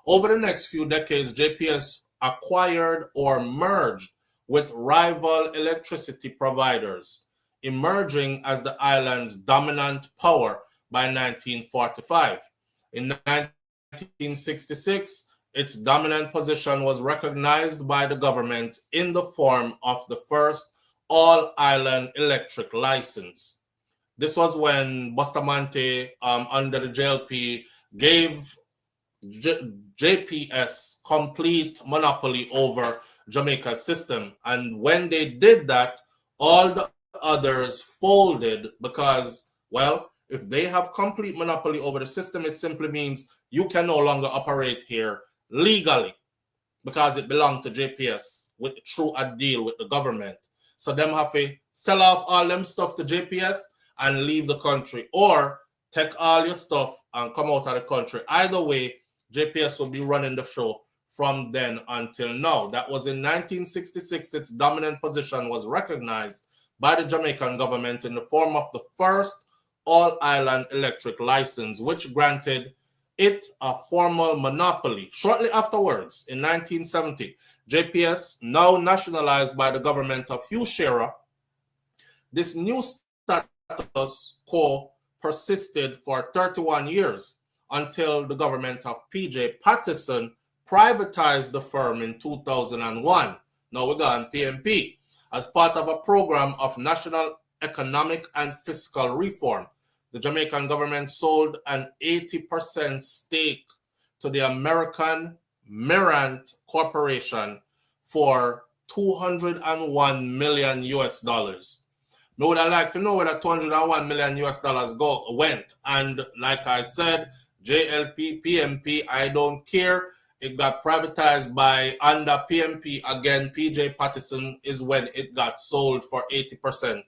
Over the next few decades, JPS acquired or merged with rival electricity providers, emerging as the island's dominant power by 1945. In 1966, its dominant position was recognized by the government in the form of the first all-island electric license. This was when Bustamante, under the JLP, gave JPS complete monopoly over Jamaica's system. And when they did that, all the others folded because, well, if they have complete monopoly over the system, it simply means you can no longer operate here legally because it belonged to JPS through a deal with the government. So them have to sell off all them stuff to JPS and leave the country, or take all your stuff and come out of the country. Either way, JPS will be running the show from then until now. That was in 1966. Its dominant position was recognized by the Jamaican government in the form of the first all-island electric license, which granted it a formal monopoly. Shortly afterwards, in 1970, JPS, now nationalized by the government of Hugh Shearer, this new status quo persisted for 31 years until the government of PJ Patterson privatized the firm in 2001. Now we got on PMP as part of a program of national economic and fiscal reform. The Jamaican government sold an 80% stake to the American Mirant Corporation for $201 million US. I would have liked to know where that $201 million US went. And like I said, JLP, PMP, I don't care. It got privatized by under PMP. Again, PJ Patterson is when it got sold for 80%.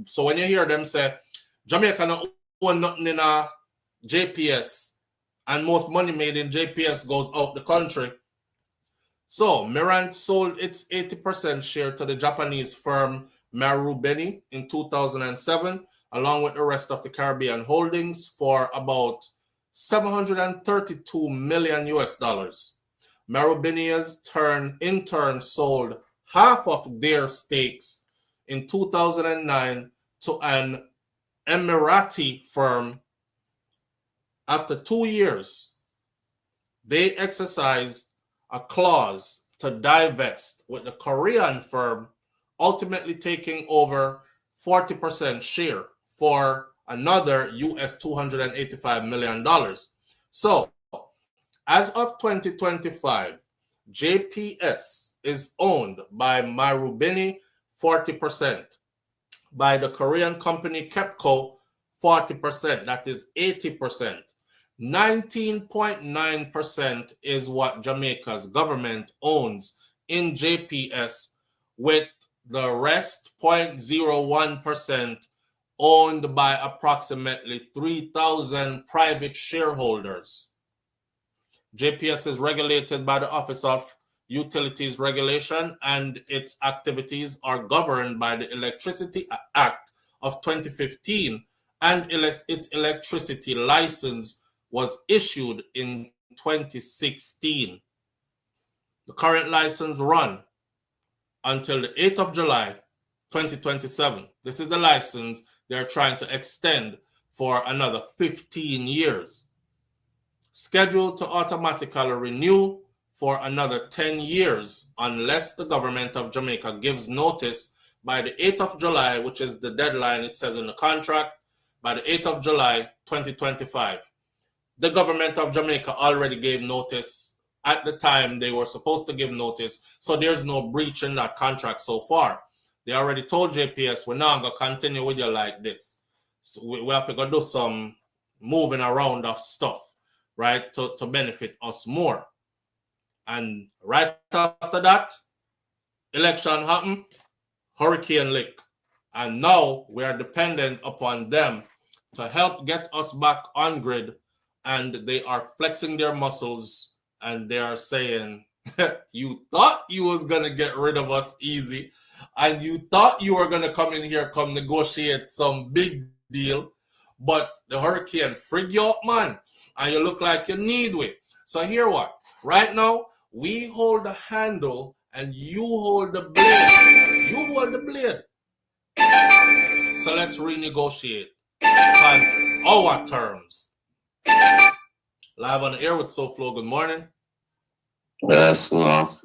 So when you hear them say, Jamaica not own nothing in a JPS, and most money made in JPS goes out the country. So Mirant sold its 80% share to the Japanese firm Marubeni in 2007, along with the rest of the Caribbean holdings, for about $732 million US. Marubeni's in turn sold half of their stakes in 2009 to an Emirati firm. After 2 years, they exercised a clause to divest, with the Korean firm ultimately taking over 40% share for another US $285 million. So, as of 2025, JPS is owned by Marubeni 40%, by the Korean company KEPCO 40%, that is 80%. 19.9% is what Jamaica's government owns in JPS, with the rest 0.01% owned by approximately 3,000 private shareholders. JPS is regulated by the Office of Utilities Regulation, and its activities are governed by the Electricity Act of 2015, and its electricity license was issued in 2016. The current license run until the 8th of July 2027. This is the license they're trying to extend for another 15 years. Scheduled to automatically renew for another 10 years unless the government of Jamaica gives notice by the 8th of July, which is the deadline it says in the contract, by the 8th of July 2025. The government of Jamaica already gave notice at the time they were supposed to give notice, so there's no breach in that contract so far. They already told JPS, we're not going to continue with you like this. So we have to go do some moving around of stuff, right, to benefit us more. And right after that, election happened, hurricane lick. And now we are dependent upon them to help get us back on grid. And they are flexing their muscles and they are saying, you thought you was going to get rid of us easy, and you thought you were going to come in here, come negotiate some big deal, but the hurricane frigged you up, man, and you look like you need it. So here what? Right now, we hold the handle and you hold the blade. You hold the blade. So let's renegotiate on our terms. Live on the air with SouFLo. Good morning. Yes,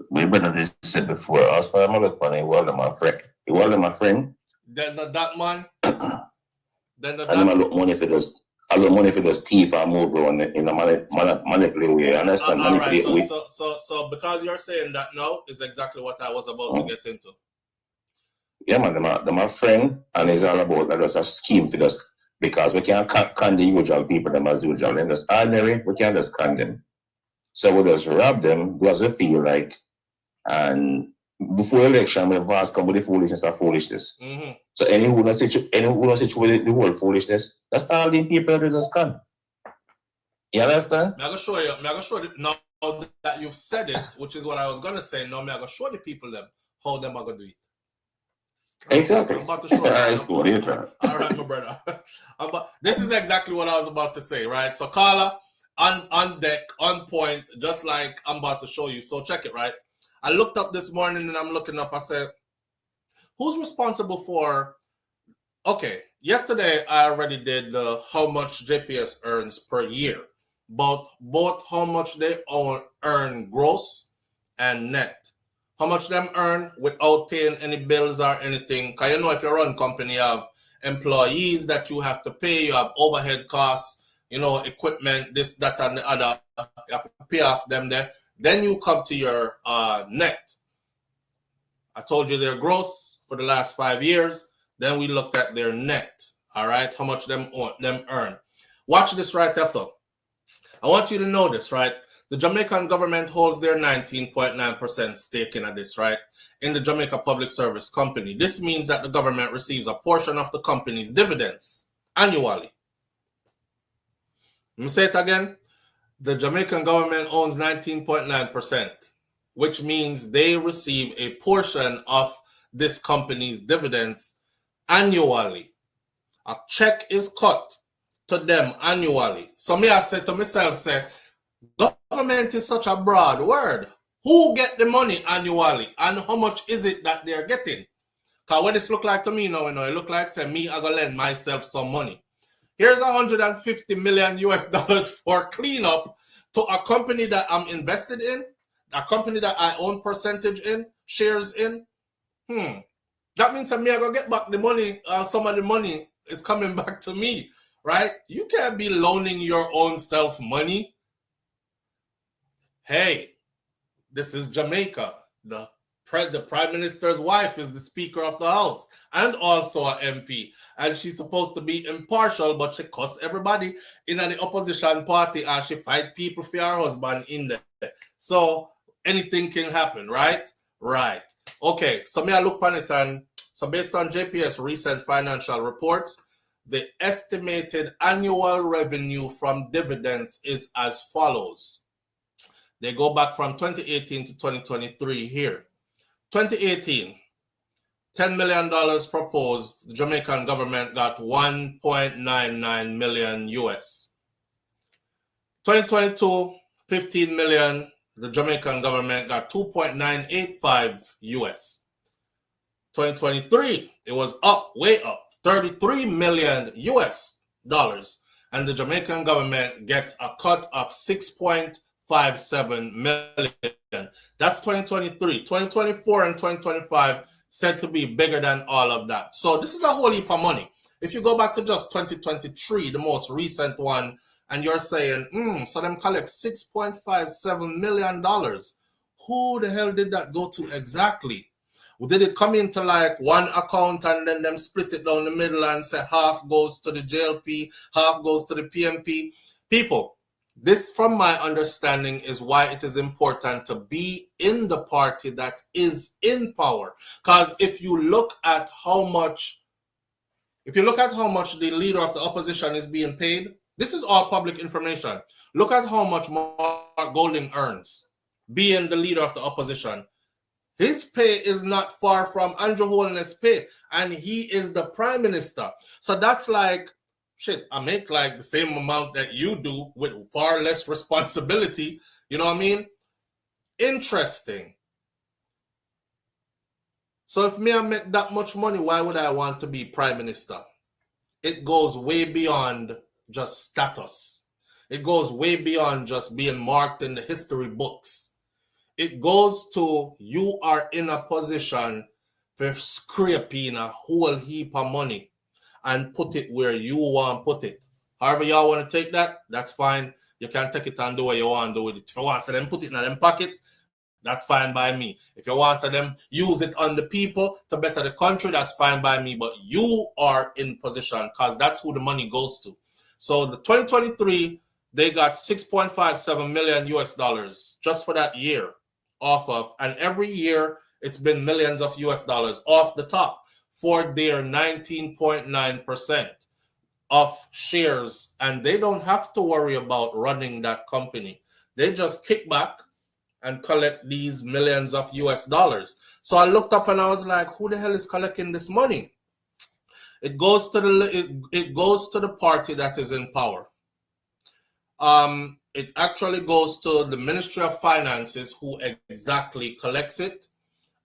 we better just said before. I was probably look funny. He wasn't my friend. He wasn't my friend. Then that man. Then the I look money for those. I look money for those teeth I move on in a manipulative way. Understand? All right. So because you're saying that now is exactly what I was about to get into. Yeah, man. They're my friend, and it's all about that. Just a scheme for us, because we can't con the usual people them as usual. And just ordinary, we can't just con them. So we just rob them, do as we feel like, and before election, we have come with the foolishness of foolishness. Mm-hmm. So anyone who knows with the whole foolishness, that's all the people that just can. You understand? I'm going to show you now that you've said it, which is what I was going to say. Now I'm going to show the people them how them are going to do it. Exactly. I'm about to show you. All right, my brother. This is exactly what I was about to say, right? So Carla, on deck, on point, just like I'm about to show you. So check it, right? I looked up this morning and I'm looking up. I said, who's responsible for... Okay, yesterday I already did how much JPS earns per year. But both how much they earn gross and net. How much them earn without paying any bills or anything. Because you know, if you run company, you have employees that you have to pay, you have overhead costs, you know, equipment, this, that, and the other. You have to pay off them there. Then you come to your net. I told you their gross for the last 5 years. Then we looked at their net. All right, how much them earn. Watch this right there, so. I want you to know this, right? The Jamaican government holds their 19.9% stake in this, right? In the Jamaica Public Service Company. This means that the government receives a portion of the company's dividends annually. Let me say it again. The Jamaican government owns 19.9%, which means they receive a portion of this company's dividends annually. A check is cut to them annually. So me I said to myself, say, government is such a broad word. Who get the money annually and how much is it that they're getting? Because what this look like to me now, it look like, say, me, I go lend myself some money. Here's 150 million US dollars for cleanup to a company that I'm invested in, a company that I own percentage in, shares in. That means that me, I go get back the money, some of the money is coming back to me, right? You can't be loaning your own self money. Hey, this is Jamaica. The Prime Minister's wife is the Speaker of the House and also an MP. And she's supposed to be impartial, but she cuss everybody in the opposition party and she fight people for her husband in there. So anything can happen, right? Right. Okay, so me I look on it, and so based on JPS recent financial reports, the estimated annual revenue from dividends is as follows. They go back from 2018 to 2023 here. 2018, $10 million proposed. The Jamaican government got 1.99 million US. 2022, 15 million. The Jamaican government got 2.985 US. 2023, it was up, way up, 33 million US dollars. And the Jamaican government gets a cut of 6.57 million. That's 2023. 2024 and 2025 said to be bigger than all of that. So this is a whole heap of money. If you go back to just 2023, the most recent one, and you're saying, so them collect $6.57 million. Who the hell did that go to exactly? Did it come into like one account and then them split it down the middle and say half goes to the JLP, half goes to the PMP? People, this from my understanding is why it is important to be in the party that is in power. Because if you look at how much the leader of the opposition is being paid, this is all public information. Look at how much Mark Golding earns being the leader of the opposition. His pay is not far from Andrew Holness' pay, and he is the prime minister. So that's like, shit, I make like the same amount that you do with far less responsibility. You know what I mean? Interesting. So if me I make that much money, why would I want to be prime minister? It goes way beyond just status. It goes way beyond just being marked in the history books. It goes to you are in a position for scraping a whole heap of money and put it where you want to put it. However y'all want to take that, that's fine. You can take it and do what you want to do with it. If you want to them put it in them pocket, that's fine by me. If you want to them use it on the people to better the country, that's fine by me. But you are in position because that's who the money goes to. So the 2023, they got 6.57 million US dollars just for that year off of, and every year it's been millions of US dollars off the top for their 19.9% of shares. And they don't have to worry about running that company. They just kick back and collect these millions of US dollars. So I looked up and I was like, who the hell is collecting this money? It goes to the party that is in power. It actually goes to the Ministry of Finances, who exactly collects it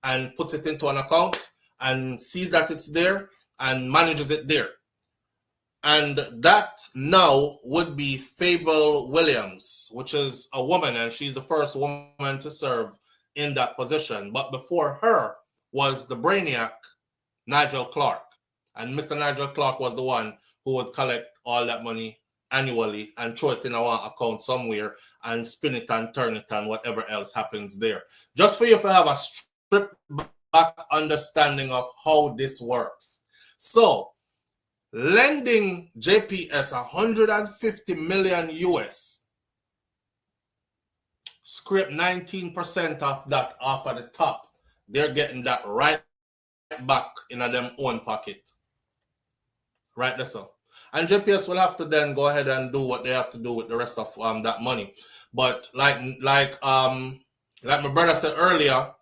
and puts it into an account and sees that it's there and manages it there. And that now would be Fable Williams, which is a woman, and she's the first woman to serve in that position. But before her was the brainiac, Nigel Clark. And Mr. Nigel Clark was the one who would collect all that money annually and throw it in our account somewhere and spin it and turn it and whatever else happens there. Just for you to have a stripped back understanding of how this works. So, lending JPS 150 million US, scrape 19% of that off at the top. They're getting that right back in them own pocket. Right there, so. And JPS will have to then go ahead and do what they have to do with the rest of that money. But like my brother said earlier,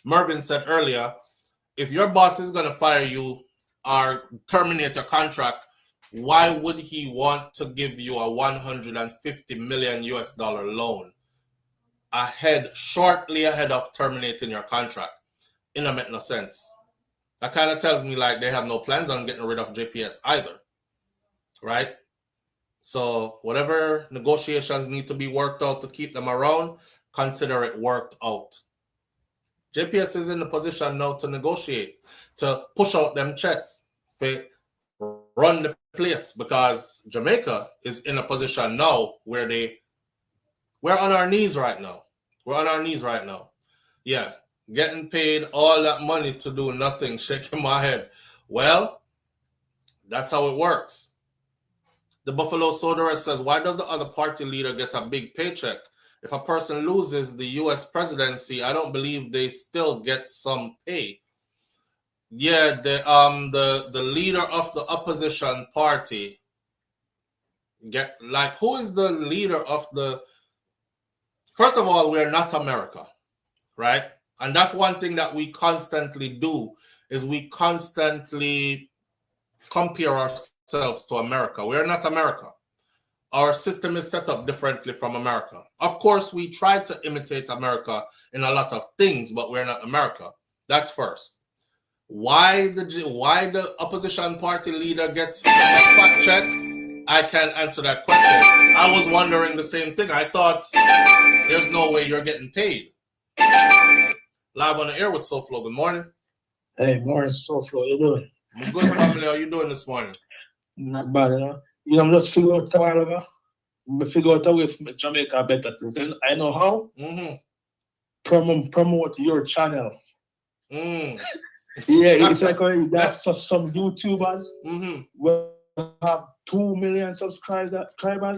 Mervin said earlier, if your boss is going to fire you or terminate your contract, why would he want to give you a 150 million US dollar loan shortly ahead of terminating your contract? It don't make no sense. That kind of tells me like they have no plans on getting rid of JPS either, right? So whatever negotiations need to be worked out to keep them around, consider it worked out. JPS is in the position now to negotiate, to push out them chests, for run the place, because Jamaica is in a position now where we're on our knees right now. We're on our knees right now. Yeah, getting paid all that money to do nothing, shaking my head. Well, that's how it works. The Buffalo Soda says, why does the other party leader get a big paycheck? If a person loses the U.S. presidency, I don't believe they still get some pay. Yeah, the leader of the opposition party who is the leader of the? First of all, we're not America, right? And that's one thing that we constantly do, is we constantly compare ourselves to America. We're not America. Our system is set up differently from America. Of course, we try to imitate America in a lot of things, but we're not America. That's first. Why the opposition party leader gets a fat check? I can't answer that question. I was wondering the same thing. I thought there's no way you're getting paid. Live on the air with SouFLo. Good morning. Hey, morning, SouFLo. How you doing? I'm good, family. How you doing this morning? Not bad, you know. You know, I'm just figuring out a while ago. I figure out a way to make Jamaica better things. And I know how. Promote your channel. Yeah, it's like when you have some YouTubers will have 2 million subscribers.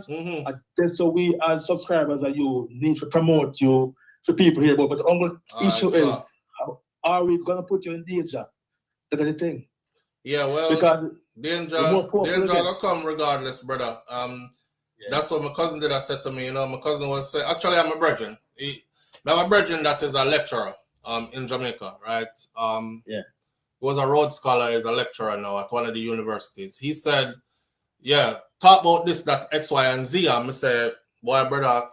And that's so we as subscribers that you need to promote you for people here. But the only issue is, how are we gonna put you in danger? That's the thing. Yeah, well, because danger will come regardless, brother. That's what my cousin did. I said to me, you know, my cousin was saying, actually, I'm a brethren. Now, my brethren that is a lecturer in Jamaica, right? He was a Rhodes Scholar, is a lecturer now at one of the universities. He said, yeah, talk about this, that, X, Y, and Z. I say, boy, brother,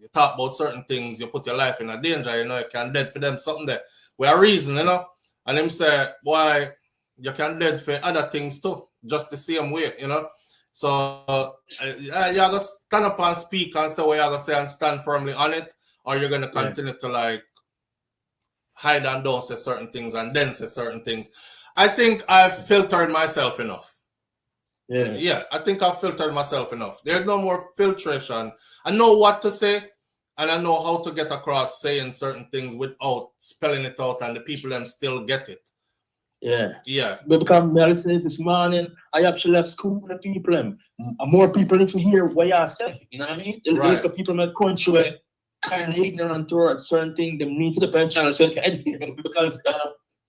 you talk about certain things, you put your life in a danger, you know, you can dead for them, something there. We are reason, you know. And him say, boy, you can dead for other things too, just the same way, you know. So you gotta stand up and speak and say what you gotta say and stand firmly on it, or you're gonna continue to like hide and don't say certain things and then say certain things. I think I've filtered myself enough. Yeah, I think I've filtered myself enough. There's no more filtration. I know what to say, and I know how to get across saying certain things without spelling it out, and the people them still get it. Yeah. But because I listened this morning, I actually school the people. More people need to hear what you say. You know what I mean? Right. The people in the country were kind of ignorant towards certain things. They need to depend on so educate because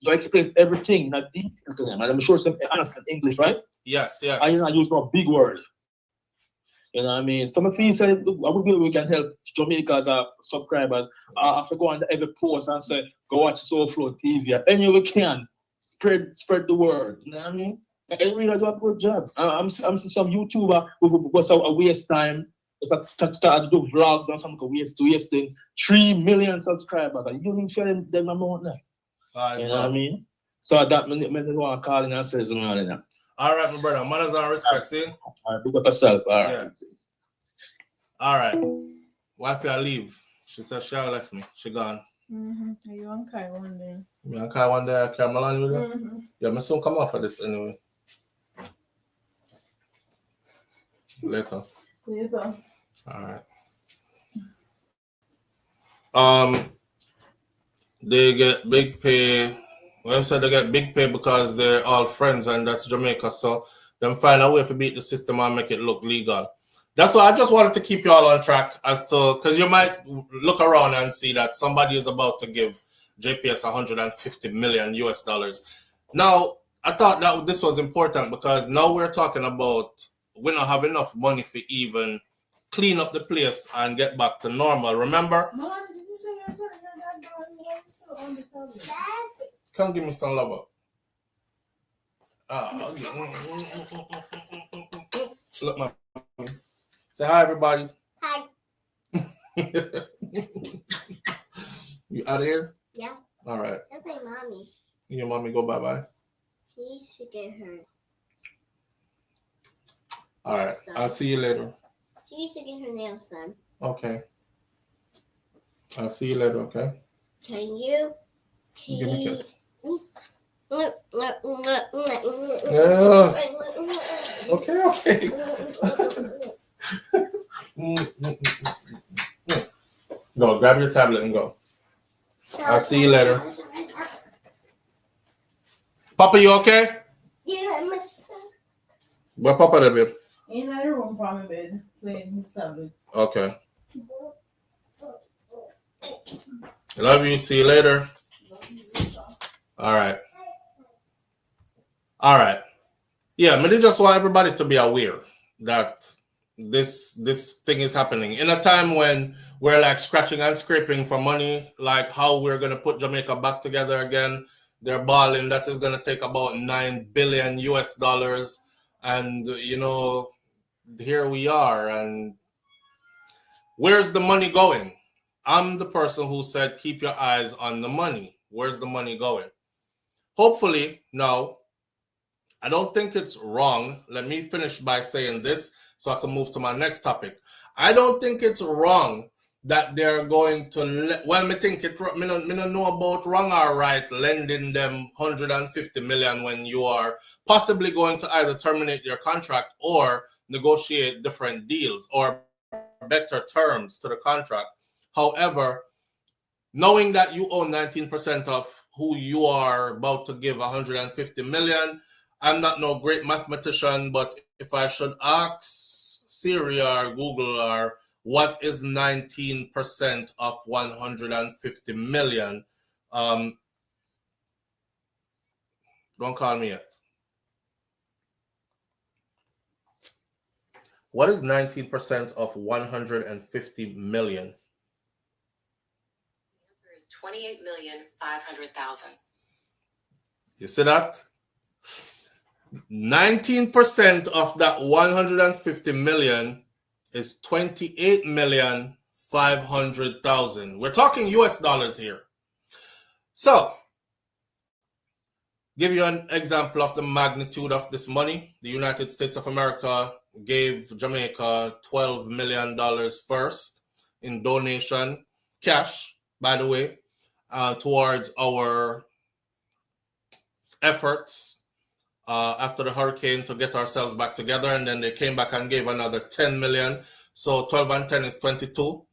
you explain everything in a detail to them. And I'm sure some understand English, right? Yes. I use a big word. You know what I mean? Some of you said, we can help Jamaica's subscribers. I have to go on every post and say, go watch SouFLoTV. Any way we can. Spread the word. You know what I mean? And really do a good job. I'm seeing some YouTuber who was a waste time. It's to do vlogs and some wasting 3 million subscribers. You need to share them amount now. You know what I mean? So that means want to call in and say something on it. All right, my brother. Manners and respect, see? All right, big up yourself. All right. Yeah. All right. Why can I leave? She said she left me. She gone. Are you on Kai one day? Me and Kai one day, I carry Milan with you. Yeah, me soon come off of this anyway. Later. All right. They get big pay. Well, I said they get big pay because they're all friends, and that's Jamaica. So them find a way to beat the system and make it look legal. That's why I just wanted to keep you all on track as to, because you might look around and see that somebody is about to give JPS 150 million US dollars. Now, I thought that this was important because now we're talking about we don't have enough money for even clean up the place and get back to normal. Remember? Mom, did you say you're still on the tablet? Come give me some love. Look, my say hi, everybody. Hi. You out of here? Yeah. All right. That's my mommy. Your mommy go bye-bye. She needs to get her. All right. nails done. I'll see you later. She needs to get her nails done. Okay. I'll see you later, okay? Can you? Give me a kiss. Yeah. Yeah. Okay. Go, grab your tablet and go. I'll see you later. Papa, you okay? Yeah, my son. Where Papa there, babe? In the room from my bed, playing his tablet. Okay. Love you. See you later. All right. All right. Yeah, I just want everybody to be aware that this thing is happening in a time when we're like scratching and scraping for money, like how we're gonna put Jamaica back together again. They're balling that is gonna take about $9 billion US, and you know, here we are. And where's the money going? I'm the person who said keep your eyes on the money. Where's the money going? Hopefully, no. I don't think it's wrong. Let me finish by saying this so I can move to my next topic. I don't think it's wrong that they're going to, well, me think it, me don't know about wrong or right lending them 150 million when you are possibly going to either terminate your contract or negotiate different deals or better terms to the contract. However, knowing that you own 19% of who you are about to give 150 million, I'm not no great mathematician, but if I should ask Siri or Google or what is 19% of 150 million, don't call me yet. What is 19% of 150 million? The answer is 28,500,000. You see that? 19% of that 150 million is 28,500,000. We're talking US dollars here. So, give you an example of the magnitude of this money. The United States of America gave Jamaica $12 million first in donation, cash, by the way, towards our efforts after the hurricane to get ourselves back together, and then they came back and gave another 10 million. So 12 and 10 is 22.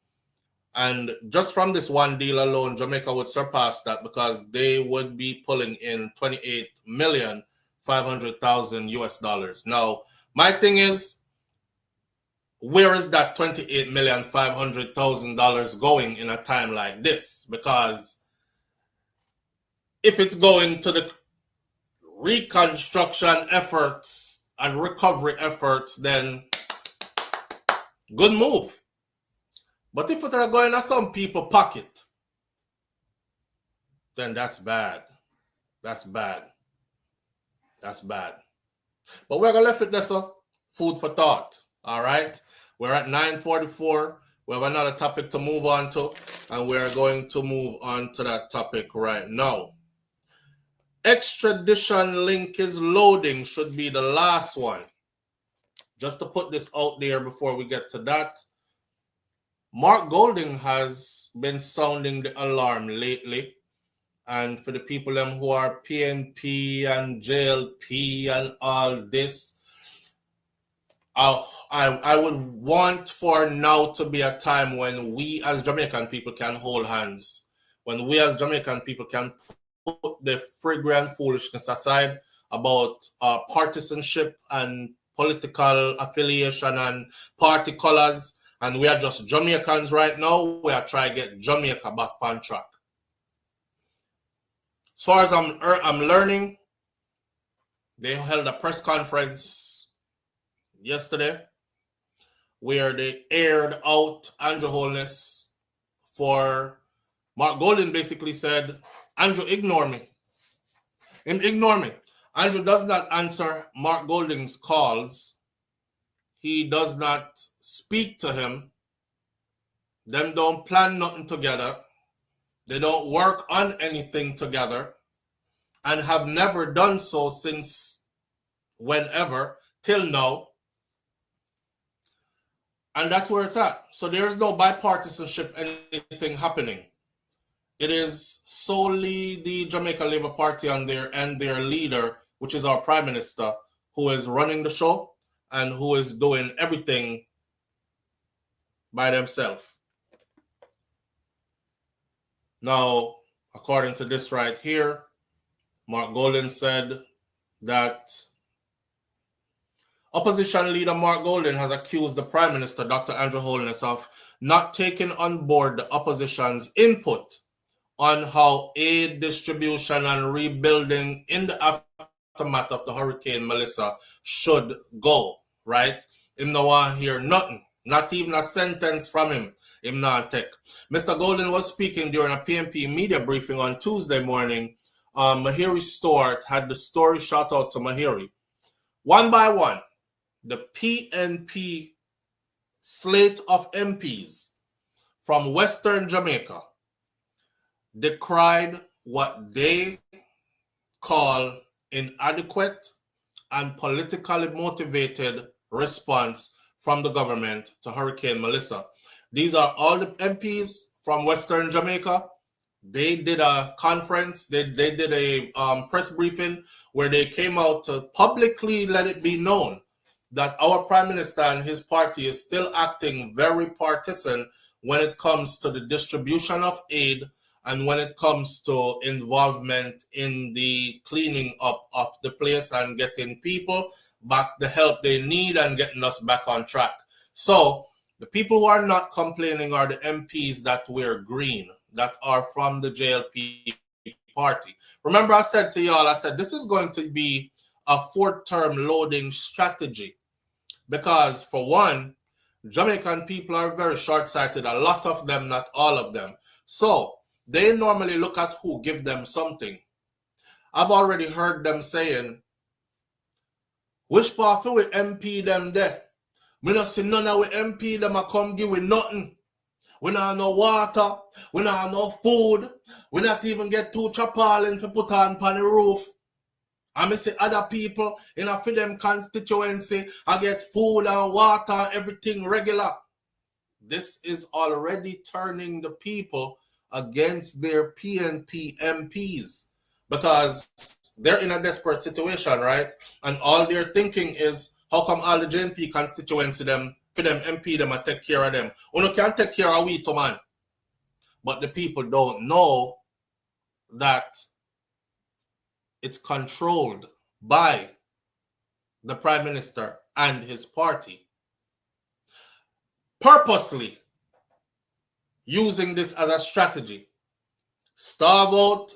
And just from this one deal alone, Jamaica would surpass that because they would be pulling in 28,500,000 US dollars. Now, my thing is, where is that $28,500,000 going in a time like this? Because if it's going to the reconstruction efforts and recovery efforts, then good move. But if it's going to some people pocket, then that's bad. That's bad. That's bad. But we're going to leave it there, so food for thought. All right. We're at 9:44. We have another topic to move on to, and we're going to move on to that topic right now. Extradition link is loading, should be the last one. Just to put this out there before we get to that, Mark Golding has been sounding the alarm lately. And for the people who are PNP and JLP and all this, I would want for now to be a time when we as Jamaican people can hold hands. When we as Jamaican people can put the fragrant foolishness aside about partisanship and political affiliation and party colors, and we are just Jamaicans right now. We are trying to get Jamaica back on track. As far as I'm learning, they held a press conference yesterday where they aired out Andrew Holness for Mark Golding basically said, Andrew, ignore me. Ignore me. Andrew does not answer Mark Golding's calls. He does not speak to him. Them don't plan nothing together. They don't work on anything together and have never done so since whenever till now. And that's where it's at. So there is no bipartisanship, anything happening. It is solely the Jamaica Labour Party and their leader, which is our Prime Minister, who is running the show and who is doing everything by themselves. Now, according to this right here, Mark Golding said that opposition leader Mark Golding has accused the Prime Minister, Dr. Andrew Holness, of not taking on board the opposition's input on how aid distribution and rebuilding in the aftermath of the Hurricane Melissa should go, right? Him no want to hear nothing, not even a sentence from him. Him not take. Mr. Golding was speaking during a PMP media briefing on Tuesday morning. Mahiri Stewart had the story shot out to Mahiri. One by one, the PNP slate of MPs from Western Jamaica decried what they call inadequate and politically motivated response from the government to Hurricane Melissa. These are all the MPs from Western Jamaica. They did a conference, they did a press briefing where they came out to publicly let it be known that our Prime Minister and his party is still acting very partisan when it comes to the distribution of aid and when it comes to involvement in the cleaning up of the place and getting people back the help they need and getting us back on track. So the people who are not complaining are the MPs that wear green, that are from the JLP party. Remember I said to y'all, I said this is going to be a 4-term loading strategy because for one, Jamaican people are very short-sighted, a lot of them, not all of them. So they normally look at who give them something. I've already heard them saying, which part of we MP them there? We not see none of we MP them a come give we nothing. We not have no water, we not have no food, we not even get 2 tarpaulins to put on the roof. And I see other people in a for them constituency, I get food and water, everything regular. This is already turning the people against their PNP MPs because they're in a desperate situation, right? And all they're thinking is, how come all the JNP constituency them, for them MP them and take care of them? You can't take care of we, man. But the people don't know that it's controlled by the Prime Minister and his party, purposely using this as a strategy. Starve out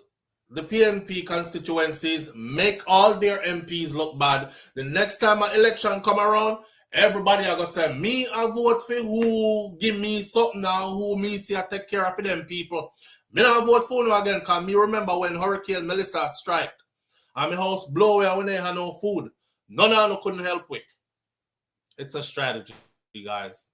the PNP constituencies, make all their MPs look bad. The next time an election come around, everybody are going to say, me I vote for who give me something now, who me see I take care of them people. Me not vote for no again, because me remember when Hurricane Melissa strike, and my house blow away when they had no food. None of them couldn't help with. It's a strategy, guys.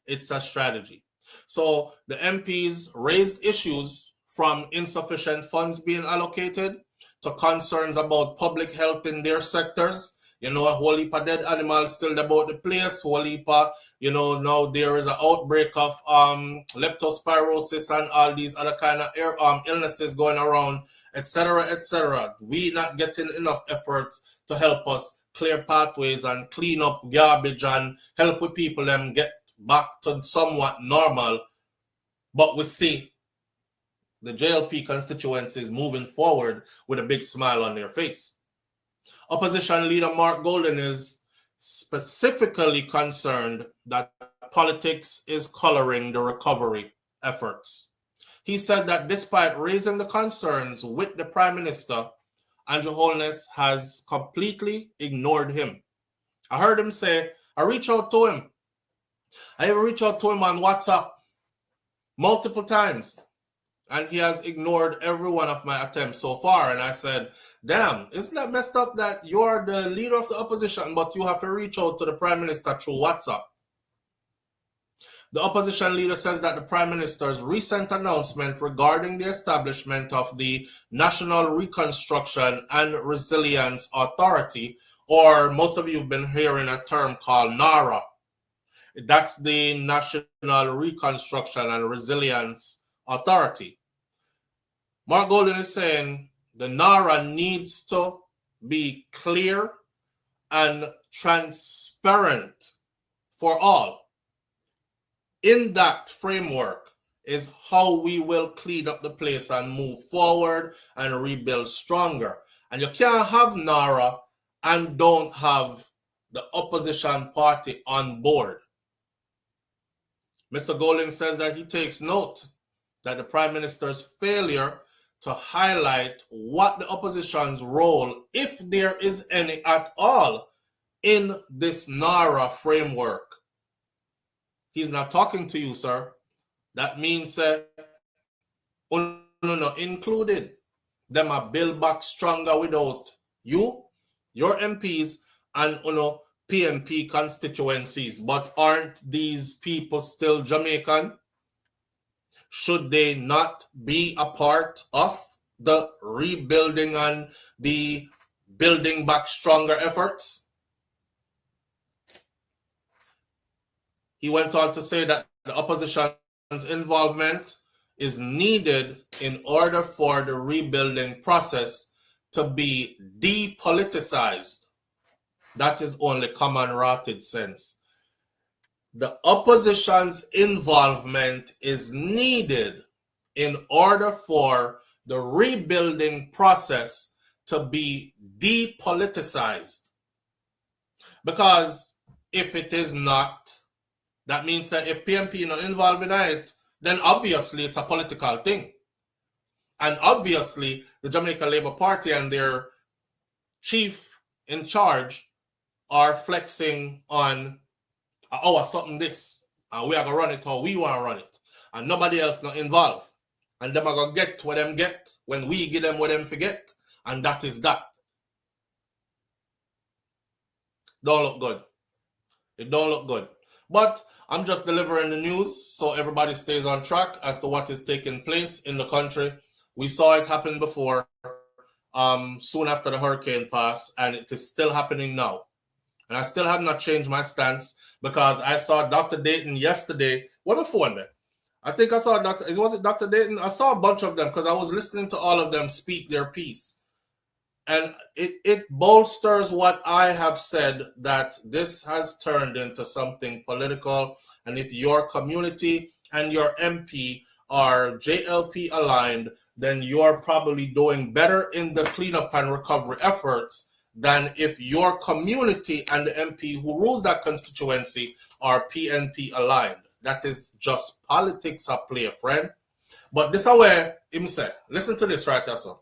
It's a strategy. So the MPs raised issues from insufficient funds being allocated to concerns about public health in their sectors. You know, a whole heap of dead animals still about the place. Whole heap of, you know, now there is an outbreak of leptospirosis and all these other kind of illnesses going around, etc., etc. We not getting enough efforts to help us clear pathways and clean up garbage and help with people them get back to somewhat normal. But we see the JLP constituencies moving forward with a big smile on their face. Opposition leader Mark Golding is specifically concerned that politics is coloring the recovery efforts. He said that despite raising the concerns with the Prime Minister, Andrew Holness has completely ignored him. I heard him say, I reached out to him. I even reached out to him on WhatsApp multiple times. and he has ignored every one of my attempts so far. And I said, damn, isn't that messed up that you're the leader of the opposition, but you have to reach out to the Prime Minister through WhatsApp? The opposition leader says that the Prime Minister's recent announcement regarding the establishment of the National Reconstruction and Resilience Authority, or most of you have been hearing a term called NARA. That's the National Reconstruction and Resilience Authority. Mark Golden is saying the NARA needs to be clear and transparent for all. In that framework is how we will clean up the place and move forward and rebuild stronger. And you can't have NARA and don't have the opposition party on board. Mr. Golding says that he takes note that the Prime Minister's failure to highlight what the opposition's role, if there is any at all, in this NARA framework. He's not talking to you, sir. That means not included. Them a build back stronger without you, your MPs, and PNP constituencies. But aren't these people still Jamaican? Should they not be a part of the rebuilding and the building back stronger efforts? He went on to say that the opposition's involvement is needed in order for the rebuilding process to be depoliticized. That is only common rotted sense. The opposition's involvement is needed in order for the rebuilding process to be depoliticized. Because if it is not, that means that if PNP not involved in it, then obviously it's a political thing. And obviously the Jamaica Labour Party and their chief in charge are flexing on, something this, and we are going to run it how we want to run it. And nobody else not involved. And them are going to get what them get when we give them what them forget. And that is that. Don't look good. It don't look good. But I'm just delivering the news so everybody stays on track as to what is taking place in the country. We saw it happen before, soon after the hurricane passed, and it is still happening now. And I still have not changed my stance because I saw Dr. Dayton yesterday. What my phone there? I think I saw was it Dr. Dayton? I saw a bunch of them because I was listening to all of them speak their piece. And it bolsters what I have said, that this has turned into something political. And if your community and your MP are JLP aligned, then you're probably doing better in the cleanup and recovery efforts than if your community and the MP who rules that constituency are PNP aligned. That is just politics at play, friend. But this is where him say, listen to this right there, sir.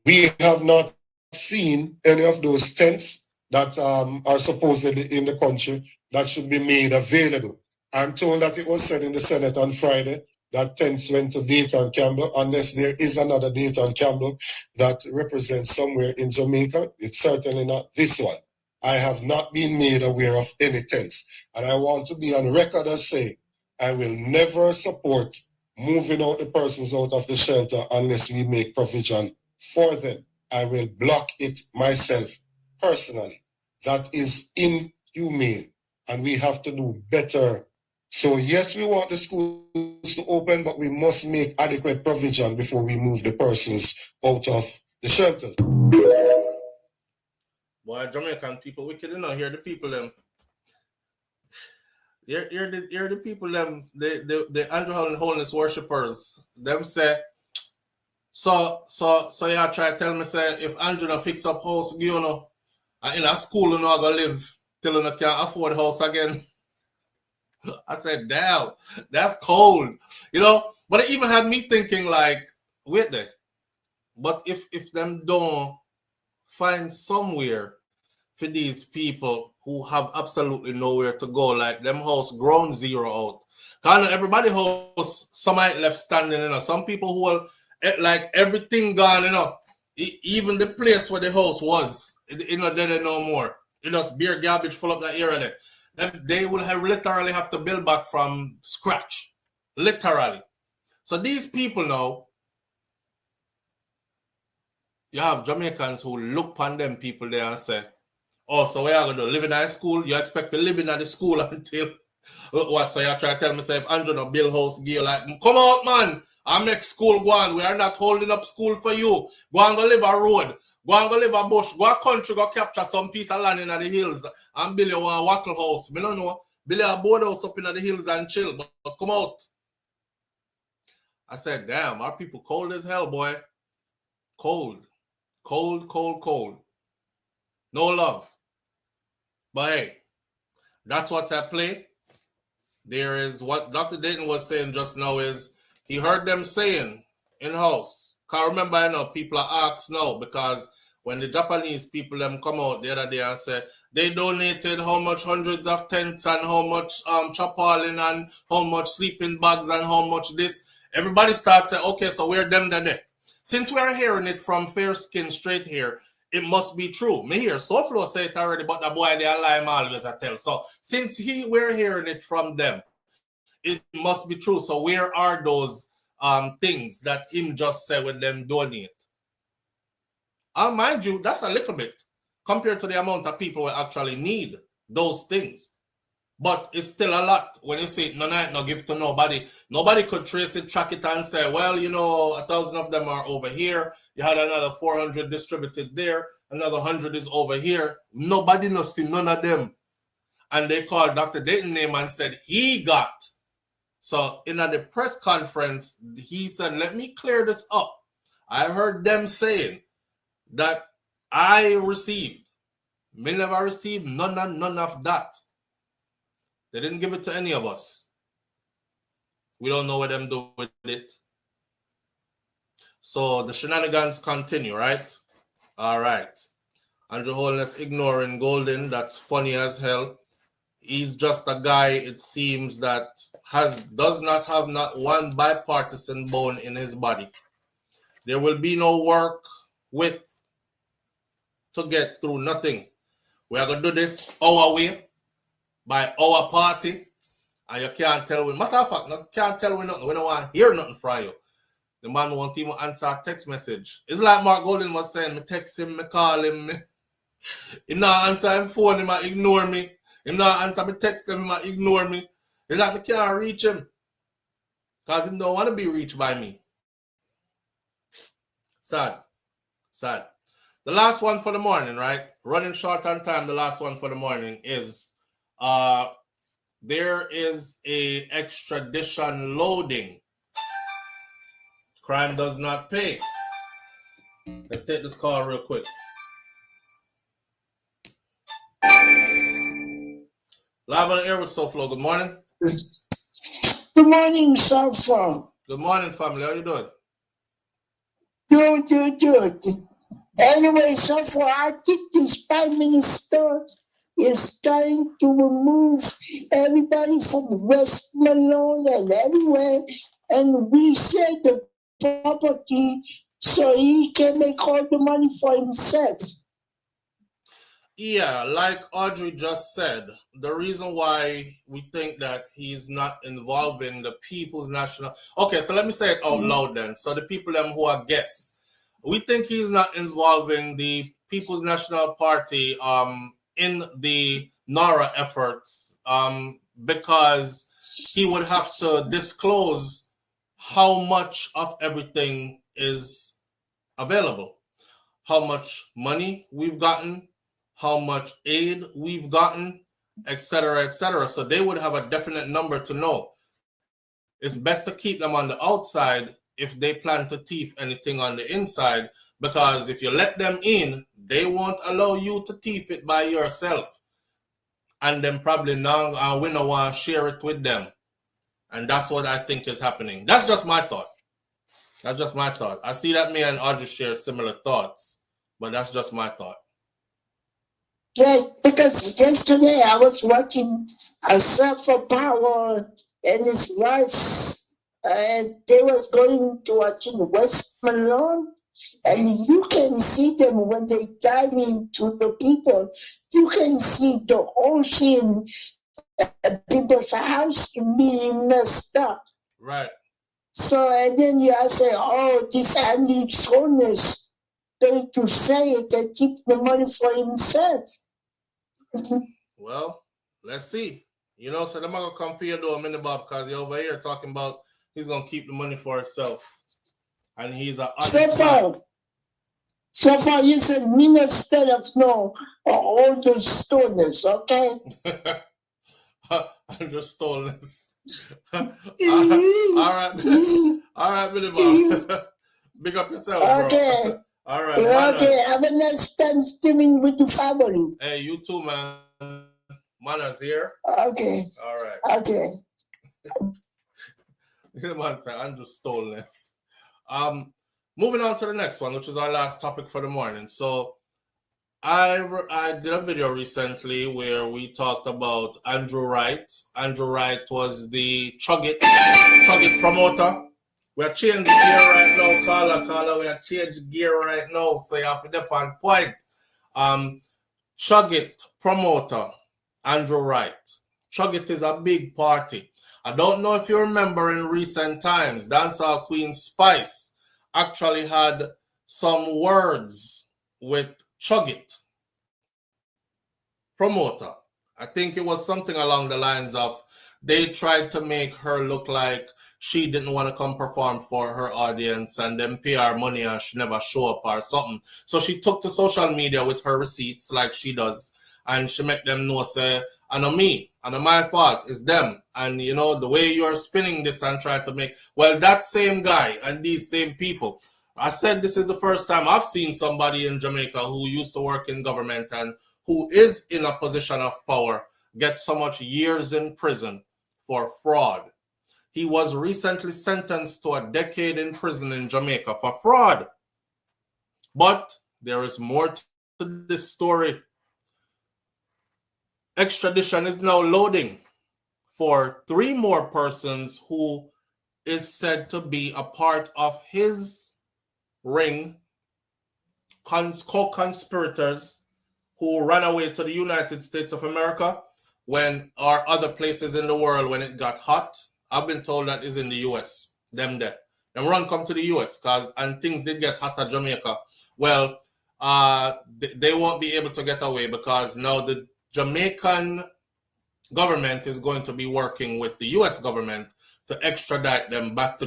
We have not seen any of those tents that are supposedly in the country that should be made available. I'm told that it was said in the Senate on Friday that tents went to Dayton Campbell, unless there is another Dayton Campbell that represents somewhere in Jamaica. It's certainly not this one. I have not been made aware of any tents. And I want to be on record as saying, I will never support moving out the persons out of the shelter unless we make provision for them. I will block it myself personally. That is inhumane, and we have to do better. So yes, we want the schools to open, but we must make adequate provision before we move the persons out of the shelters. Boy, Jamaican people wicked enough. Hear the people them. Hear the people them. The Andrew Holness worshippers. Them say. So yeah, try to tell me say if Andrew no fix up house, in a school you know I go live till you can't afford house again. I said, damn, that's cold. But it even had me thinking like, wait there. But if them don't find somewhere for these people who have absolutely nowhere to go, like them house ground zero out. Kind of everybody house, some might left standing, you know. Some people who are like everything gone, you know. Even the place where the house was, you know, there no more. You know, beer garbage full up that area there. Then they will have literally have to build back from scratch. Literally. So these people now, you have Jamaicans who look upon them people there and say, oh, so we are going to live in high school? You expect to live in the school until what? So you try to tell me, say, if Andrew no build house, give you like, come out, man. I make school go on. We are not holding up school for you. Go and go live a road. Go and go live a bush. Go a country, go capture some piece of land in the hills and build you a wattle house. Me don't know. Build a board house up in the hills and chill. But come out. I said, damn, our people cold as hell, boy. Cold. Cold, cold, cold. No love. But hey, that's what's at play. There is what Dr. Dayton was saying just now is he heard them saying in-house. Can't remember, I know people are asked now because when the Japanese people them come out the other day and say they donated how much hundreds of tents and how much tarpaulin and how much sleeping bags and how much this, everybody starts saying, okay, so we're them there. Since we're hearing it from fair skin straight here, it must be true. Me hear SouFLo say it already, but the boy they lie him always I tell. So since we're hearing it from them, it must be true. So where are those things that him just said when them donate? Mind you, that's a little bit compared to the amount of people who actually need those things. But it's still a lot when you say no give to nobody. Nobody could trace it, track it, and say, well, you know, 1,000 of them are over here. You had another 400 distributed there. Another 100 is over here. Nobody knows none of them. And they called Dr. Dayton name and said he got. So in the press conference, he said, let me clear this up. I heard them saying that I received. Me never received none of that. They didn't give it to any of us. We don't know what them do with it. So the shenanigans continue, right? All right. Andrew Holness ignoring Golden. That's funny as hell. He's just a guy, it seems, that does not have not one bipartisan bone in his body. There will be no work with to get through nothing. We are going to do this our way. By our party, and you can't tell we. Matter of fact, you can't tell we nothing. We don't want to hear nothing from you. The man won't even answer a text message. It's like Mark Golden was saying, me text him, me call him, he not answer him phone, he might ignore me. He not answer me text him, he might ignore me. It's like me can't reach him. Because he don't want to be reached by me. Sad. Sad. The last one for the morning, right? Running short on time, the last one for the morning is there is a extradition loading. Crime does not pay. Let's take this call real quick. Live on the air with SouFLo. Good morning. Good morning, SouFLo. Good morning, family. How you doing? Good. Anyway, SouFLo, I think this Prime Minister is trying to remove everybody from West Malone and everywhere and reset the property so he can make all the money for himself. Yeah, like Audrey just said, the reason why we think that he's not involving the People's National... Okay, so let me say it out loud then. So the people them who are guests, we think he's not involving the People's National Party in the NARA efforts because he would have to disclose how much of everything is available, how much money we've gotten, how much aid we've gotten, etc., etc. So they would have a definite number to know. It's best to keep them on the outside if they plan to thief anything on the inside, because if you let them in, they won't allow you to thief it by yourself. And then probably now we don't want to share it with them. And that's what I think is happening. That's just my thought. That's just my thought. I see that me and Audrey share similar thoughts, but that's just my thought. Yeah, because yesterday I was watching a Surfer Power and his wife, they was going to West Malone, and you can see them when they dive into the people. You can see the ocean, people's house being messed up. Right. So, and then you say, oh, this Andrew Holness going to say it and keep the money for himself. Well, let's see. You know, so they're not gonna come for you though, Minnie Bob, because you're over here talking about he's gonna keep the money for himself. And he's a so far you said minister of no all the stoners, okay? Andrew Holness. All right, Minnie Bob. Big up yourself, bro. Okay. All right. Okay, have a nice Thanksgiving with the family. Hey, you too, man. Manners here. Okay. All right. Okay. Andrew Holness. Moving on to the next one, which is our last topic for the morning. So I did a video recently where we talked about Andrew Wright. Andrew Wright was the Chug It promoter. We are changing gear right now, caller. We are changing gear right now, so you have to dip on point. Chug It promoter, Andrew Wright. Chug It is a big party. I don't know if you remember in recent times, dancehall queen Spice actually had some words with Chug It promoter. I think it was something along the lines of they tried to make her look like she didn't want to come perform for her audience and then pay her money and she never show up or something. So she took to social media with her receipts like she does and she make them know, say, I know me, I know my fault, it's them. And you know, the way you're spinning this and trying to make, well, that same guy and these same people. I said this is the first time I've seen somebody in Jamaica who used to work in government and who is in a position of power get so much years in prison for fraud. He was recently sentenced to a decade in prison in Jamaica for fraud. But there is more to this story. Extradition is now loading for 3 more persons who is said to be a part of his ring, co-conspirators who ran away to the United States of America when or other places in the world when it got hot. I've been told that is in the US. Them there. Them run come to the US and things did get hot at Jamaica. Well, they won't be able to get away because now the Jamaican government is going to be working with the US government to extradite them back to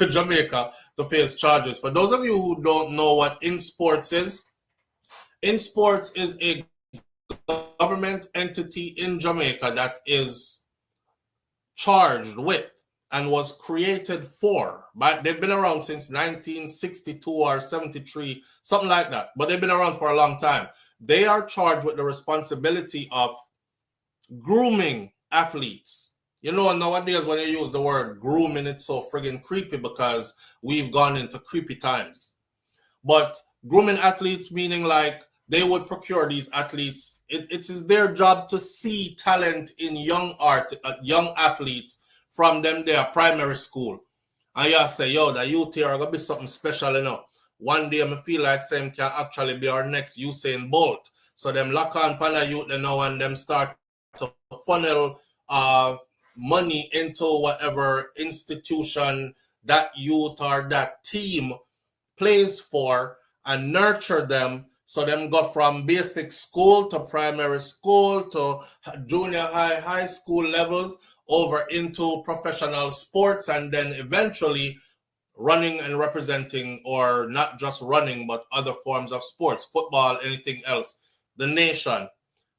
Jamaica to face charges. For those of you who don't know what InSports is a government entity in Jamaica that is charged with and was created for, but they've been around since 1962 or 73, something like that, but they've been around for a long time. They are charged with the responsibility of grooming athletes. You know, nowadays when you use the word grooming, it's so friggin' creepy because we've gone into creepy times. But grooming athletes meaning like they would procure these athletes. It is their job to see talent in young athletes from them their primary school. And you say, yo, the youth here are going to be something special, you know. One day I feel like them can actually be our next Usain Bolt. So them lock on Pana youth you know, and them start to funnel money into whatever institution that youth or that team plays for and nurture them. So them go from basic school to primary school to junior high school levels over into professional sports and then eventually running and representing, or not just running, but other forms of sports, football, anything else, the nation.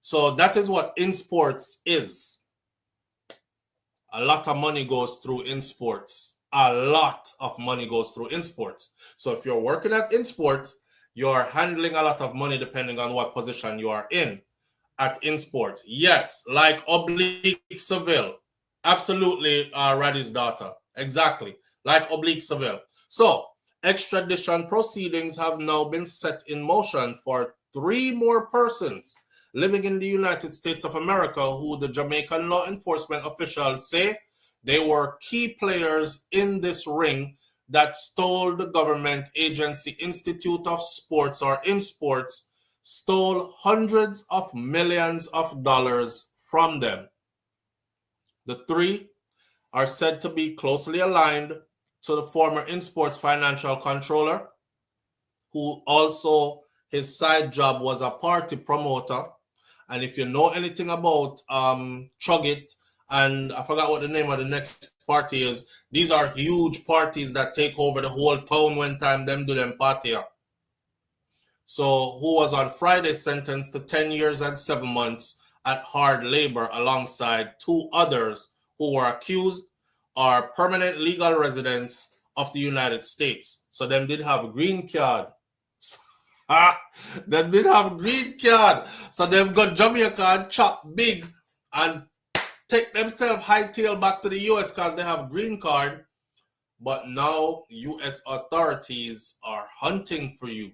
So that is what InSports is. A lot of money goes through InSports. A lot of money goes through InSports. So if you're working at InSports, you're handling a lot of money depending on what position you are in at InSports. Yes, like Oblique Seville. Absolutely, Raddy's daughter. Exactly, like Oblique Seville. So, extradition proceedings have now been set in motion for 3 more persons living in the United States of America who the Jamaican law enforcement officials say they were key players in this ring that stole the government agency Institute of Sports, or InSports, stole hundreds of millions of dollars from them. The three are said to be closely aligned to the former InSports financial controller, who also, his side job was a party promoter. And if you know anything about Chug It, and I forgot what the name of the next party is, these are huge parties that take over the whole town when time them do them party. So who was on Friday sentenced to 10 years and 7 months at hard labor alongside two others who were accused are permanent legal residents of the United States. So them did have a green card. Them did have a green card. So them got Jamaica and chop big and take themselves hightail back to the US because they have a green card. But now US authorities are hunting for you.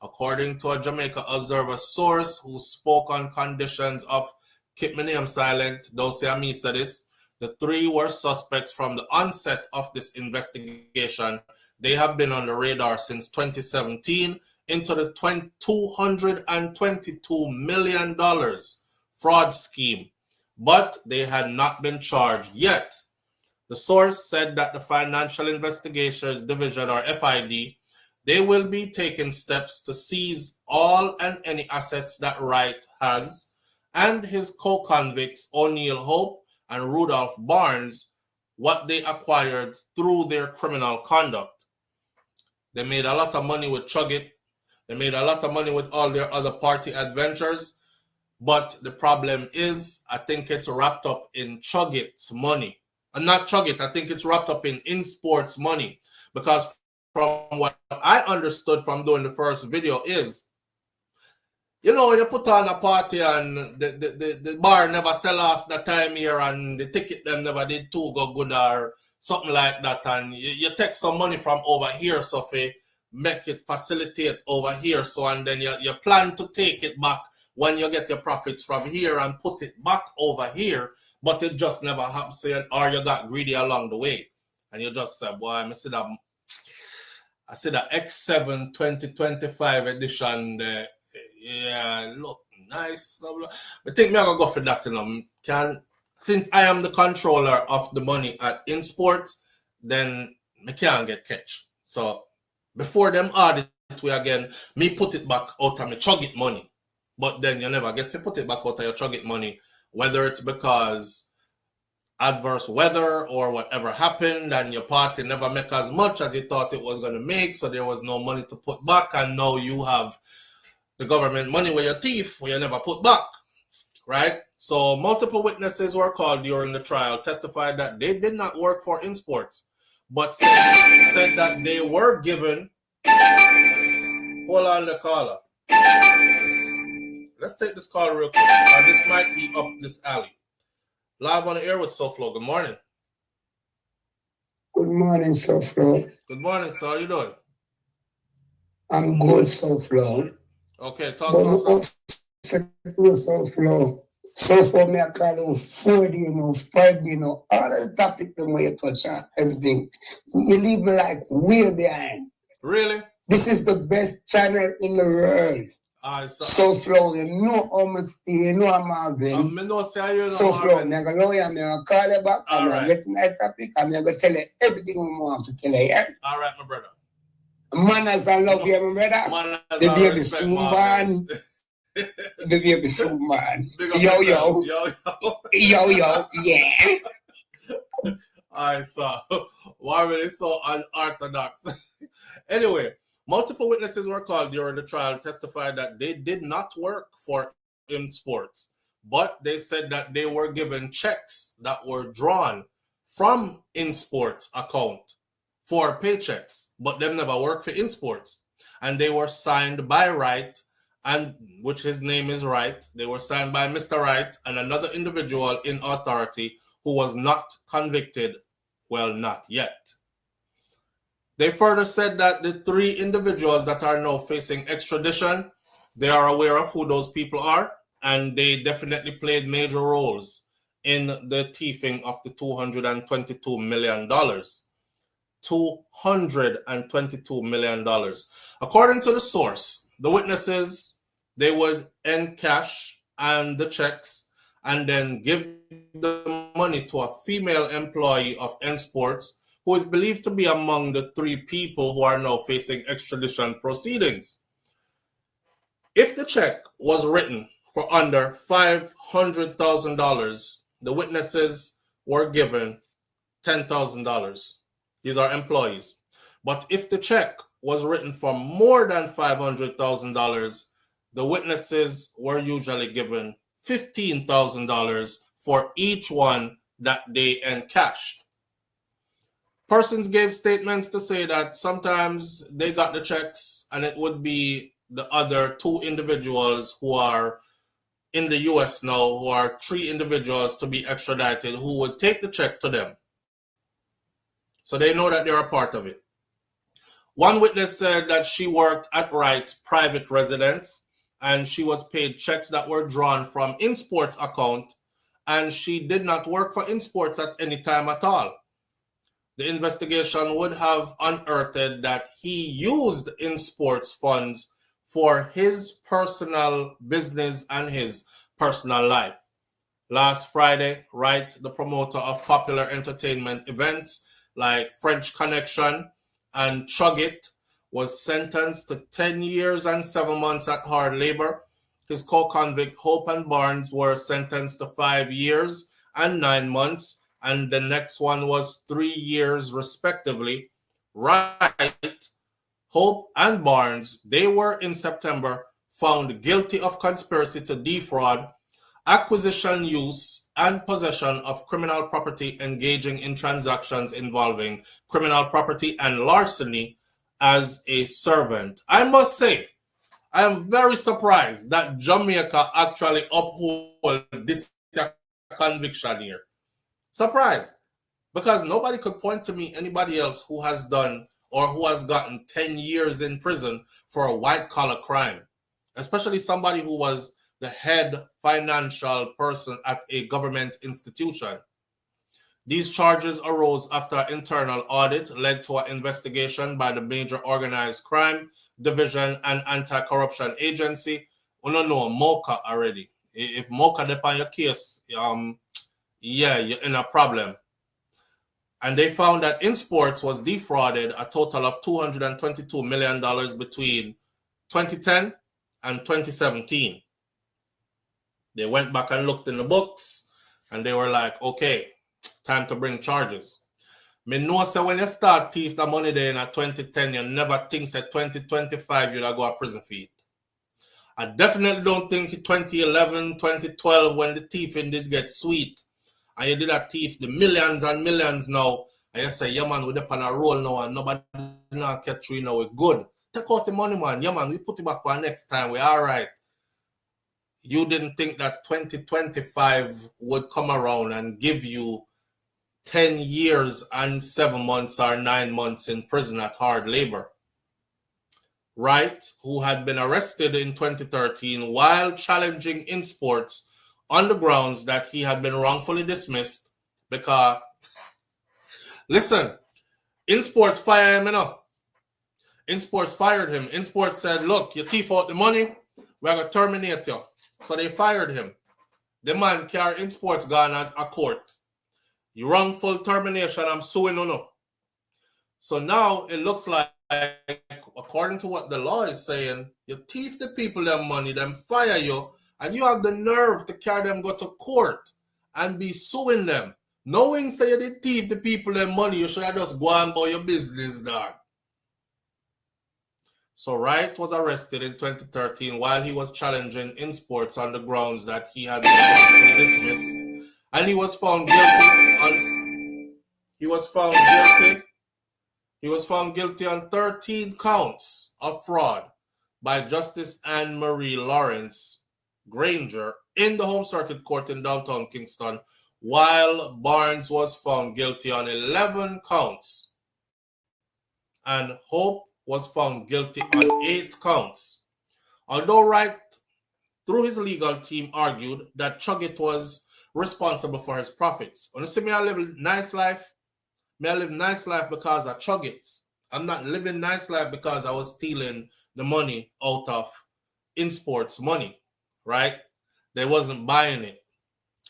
According to a Jamaica Observer source who spoke on conditions of, keep my name silent, don't say me said this, the three were suspects from the onset of this investigation. They have been on the radar since 2017 into the $222 million fraud scheme, but they had not been charged yet. The source said that the Financial Investigations Division, or FID, they will be taking steps to seize all and any assets that Wright has and his co-convicts O'Neill Hope and Rudolph Barnes, what they acquired through their criminal conduct. They made a lot of money with Chug It. They made a lot of money with all their other party adventures. But the problem is, I think it's wrapped up in Chug It's money. Not Chug It, I think it's wrapped up in InSports money. Because from what I understood from doing the first video is, you know, when you put on a party and the bar never sell off that time here and the ticket them never did too go good or something like that, and you take some money from over here, so if make it facilitate over here, so and then you plan to take it back when you get your profits from here and put it back over here, but it just never happens, or you got greedy along the way and you just said, boy, I see the X7 2025 edition, yeah, look nice. I think I'm gonna go for that, you know. Since I am the controller of the money at InSports, then I can't get catch. So before them audit we again, me put it back out of my Chug It money. But then you never get to put it back out of your Chug It money, whether it's because adverse weather or whatever happened and your party never make as much as you thought it was gonna make, so there was no money to put back, and now you have the government money where your teeth where you never put back, right? So multiple witnesses were called during the trial, testified that they did not work for InSports, but said that they were given, hold on the caller. Let's take this call real quick. This might be up this alley. Live on the air with SouFLo. Good morning. Good morning, SouFLo. Good morning, sir. How you doing? I'm good, SouFLo. Okay, talk to us. SouFLo. SouFLo, me I call you 4D, you know, 5D, you know, all the topic the way you touch on everything. You leave me like way behind. Really? This is the best channel in the world. SouFLo, you know how much you know I'm having. SouFLo, I'm going to call you back. I'm going to get my topic. I'm going to tell you everything I want to tell you. Yeah? All right, my brother. Manners and love you, my brother. The baby soon man. The baby soon man. Yo, yeah. Alright, so Warren is so unorthodox. Anyway, multiple witnesses were called during the trial, testified that they did not work for InSports, but they said that they were given checks that were drawn from InSports account for paychecks, but them never worked for InSports. And they were signed by Wright, and which his name is Wright. They were signed by Mr. Wright and another individual in authority who was not convicted, well, not yet. They further said that the three individuals that are now facing extradition, they are aware of who those people are. and they definitely played major roles in the thieving of the $222 million. $222 million. According to the source, the witnesses, they would encash and the checks and then give the money to a female employee of N Sports who is believed to be among the 3 people who are now facing extradition proceedings. If the check was written for under $500,000, the witnesses were given $10,000. These are employees. But if the check was written for more than $500,000, the witnesses were usually given $15,000 for each one that they encashed. Persons gave statements to say that sometimes they got the checks and it would be the other 2 individuals who are in the US now, who are 3 individuals to be extradited, who would take the check to them. So they know that they're a part of it. One witness said that she worked at Wright's private residence and she was paid checks that were drawn from InSports account, and she did not work for InSports at any time at all. The investigation would have unearthed that he used InSports funds for his personal business and his personal life. Last Friday, Wright, the promoter of popular entertainment events like French Connection and Chug It, was sentenced to 10 years and 7 months at hard labor. His co-convict Hope and Barnes were sentenced to 5 years and 9 months, and the next one was 3 years respectively. Wright, Hope, and Barnes, they were in September found guilty of conspiracy to defraud, acquisition, use, and possession of criminal property, engaging in transactions involving criminal property and larceny as a servant. I must say, I am very surprised that Jamaica actually uphold this conviction here. Surprised. Because nobody could point to me anybody else who has done or who has gotten 10 years in prison for a white-collar crime, especially somebody who was the head financial person at a government institution. These charges arose after an internal audit led to an investigation by the Major Organized Crime Division and Anti-Corruption Agency. We don't know MOCA already. If MOCA depend on your case, yeah, you're in a problem. And they found that InSports was defrauded a total of $222 million between 2010 and 2017. They went back and looked in the books and they were like, okay, time to bring charges. Me know say when you start thief the money there in 2010, you never think that 2025 you'll go to prison for it. I definitely don't think 2011, 2012 when the thieving did get sweet and you did a thief the millions and millions now, and you say, yeah man, we're up on a roll now and nobody not catch you now, we're good. Take out the money, man. Yeah man, we put it back one next time, we're all right. You didn't think that 2025 would come around and give you 10 years and 7 months or 9 months in prison at hard labor. Wright, who had been arrested in 2013 while challenging InSports on the grounds that he had been wrongfully dismissed because, listen, InSports fired him, you know. InSports fired him. InSports said, look, you thief out the money, we're going to terminate you. So they fired him. The man carried InSports gone at a court. You wrongful termination, I'm suing you. So now it looks like, according to what the law is saying, you thief the people their money, them fire you, and you have the nerve to carry them go to court and be suing them. Knowing say you did thief the people their money, you should have just go on about your business, dog. So Wright was arrested in 2013 while he was challenging InSports on the grounds that he had been dismissed, and he was found guilty on 13 counts of fraud by Justice Anne Marie Lawrence Granger in the Home Circuit Court in downtown Kingston, while Barnes was found guilty on 11 counts and Hope was found guilty on 8 counts. Although Wright through his legal team, argued that Chuggett was responsible for his profits. When you see me, I live a nice life. I live nice life because I Chuggett. I'm not living nice life because I was stealing the money out of InSports money, right? They wasn't buying it.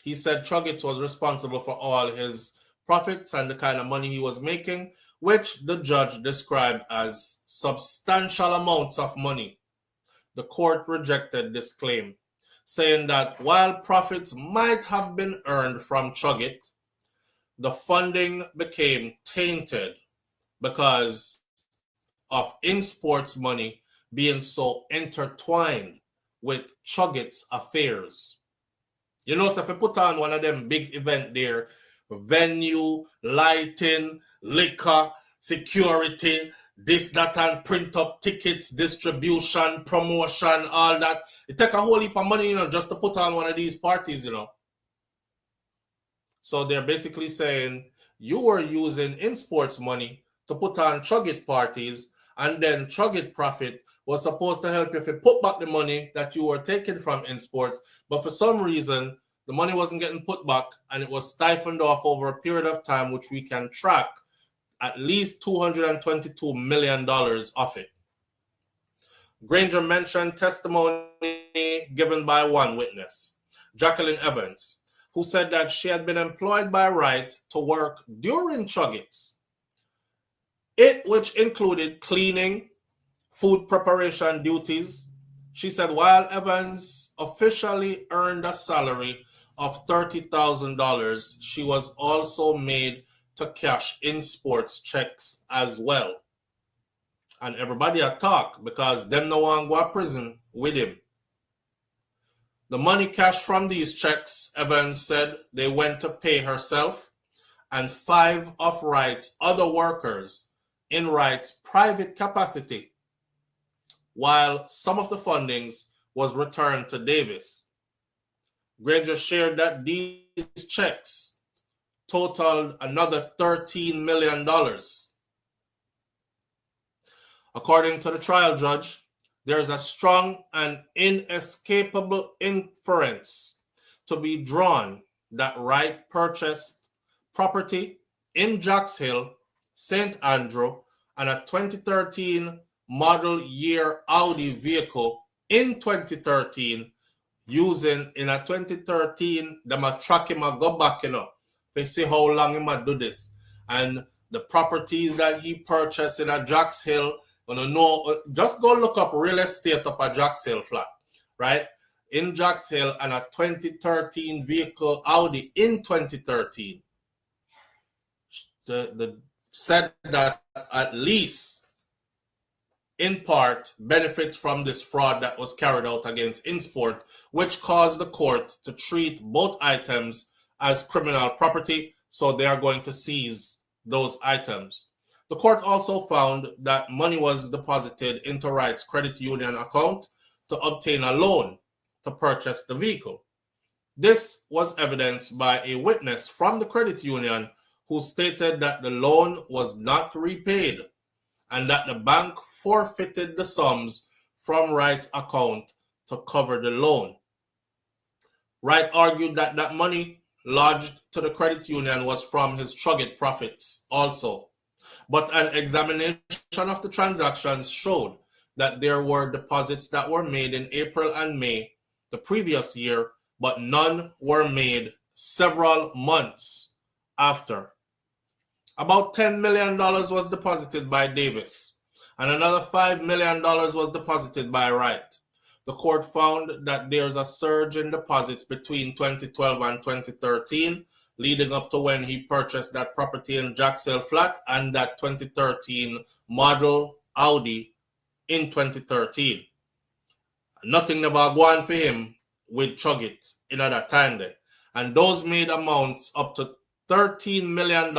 He said Chuggett was responsible for all his profits and the kind of money he was making, which the judge described as substantial amounts of money. The court rejected this claim, saying that while profits might have been earned from Chuggett, the funding became tainted because of InSports money being so intertwined with Chuggett's affairs. You know, so if you put on one of them big event there, venue, lighting, liquor, security, this, that, and print up tickets, distribution, promotion, all that. It take a whole heap of money, you know, just to put on one of these parties, you know. So they're basically saying you were using InSports money to put on Chuggett parties, and then Chuggett profit was supposed to help you if you put back the money that you were taking from InSports, but for some reason, the money wasn't getting put back, and it was siphoned off over a period of time, which we can track at least $222 million of it. Granger mentioned testimony given by one witness, Jacqueline Evans, who said that she had been employed by Wright to work during Chuggett's, which included cleaning, food preparation duties. She said while Evans officially earned a salary of $30,000, she was also made to cash InSports checks as well. And everybody had talk because them no one go to prison with him. The money cashed from these checks, Evans said, they went to pay herself and 5 of Wright's other workers in Wright's private capacity, while some of the fundings was returned to Davis. Granger shared that these checks totaled another $13 million. According to the trial judge, there is a strong and inescapable inference to be drawn that Wright purchased property in Jacks Hill, St. Andrew, and a 2013 model year Audi vehicle in 2013 using in a 2013, them a track him a go back, you know. They see how long he might do this. And the properties that he purchased in a Jacks Hill, you know, just go look up real estate up a Jacks Hill flat, right? In Jacks Hill and a 2013 vehicle Audi in 2013. The said that at least in part benefit from this fraud that was carried out against InSport, which caused the court to treat both items as criminal property, so they are going to seize those items. The court also found that money was deposited into Wright's credit union account to obtain a loan to purchase the vehicle. This was evidenced by a witness from the credit union who stated that the loan was not repaid and that the bank forfeited the sums from Wright's account to cover the loan. Wright argued that that money lodged to the credit union was from his Chuggett profits also. But an examination of the transactions showed that there were deposits that were made in April and May the previous year, but none were made several months after. About $10 million was deposited by Davis, and another $5 million was deposited by Wright. The court found that there's a surge in deposits between 2012 and 2013, leading up to when he purchased that property in Jacks Hill Flat and that 2013 model Audi in 2013. Nothing never gone for him with Chuggett in that time there. And those made amounts up to $13 million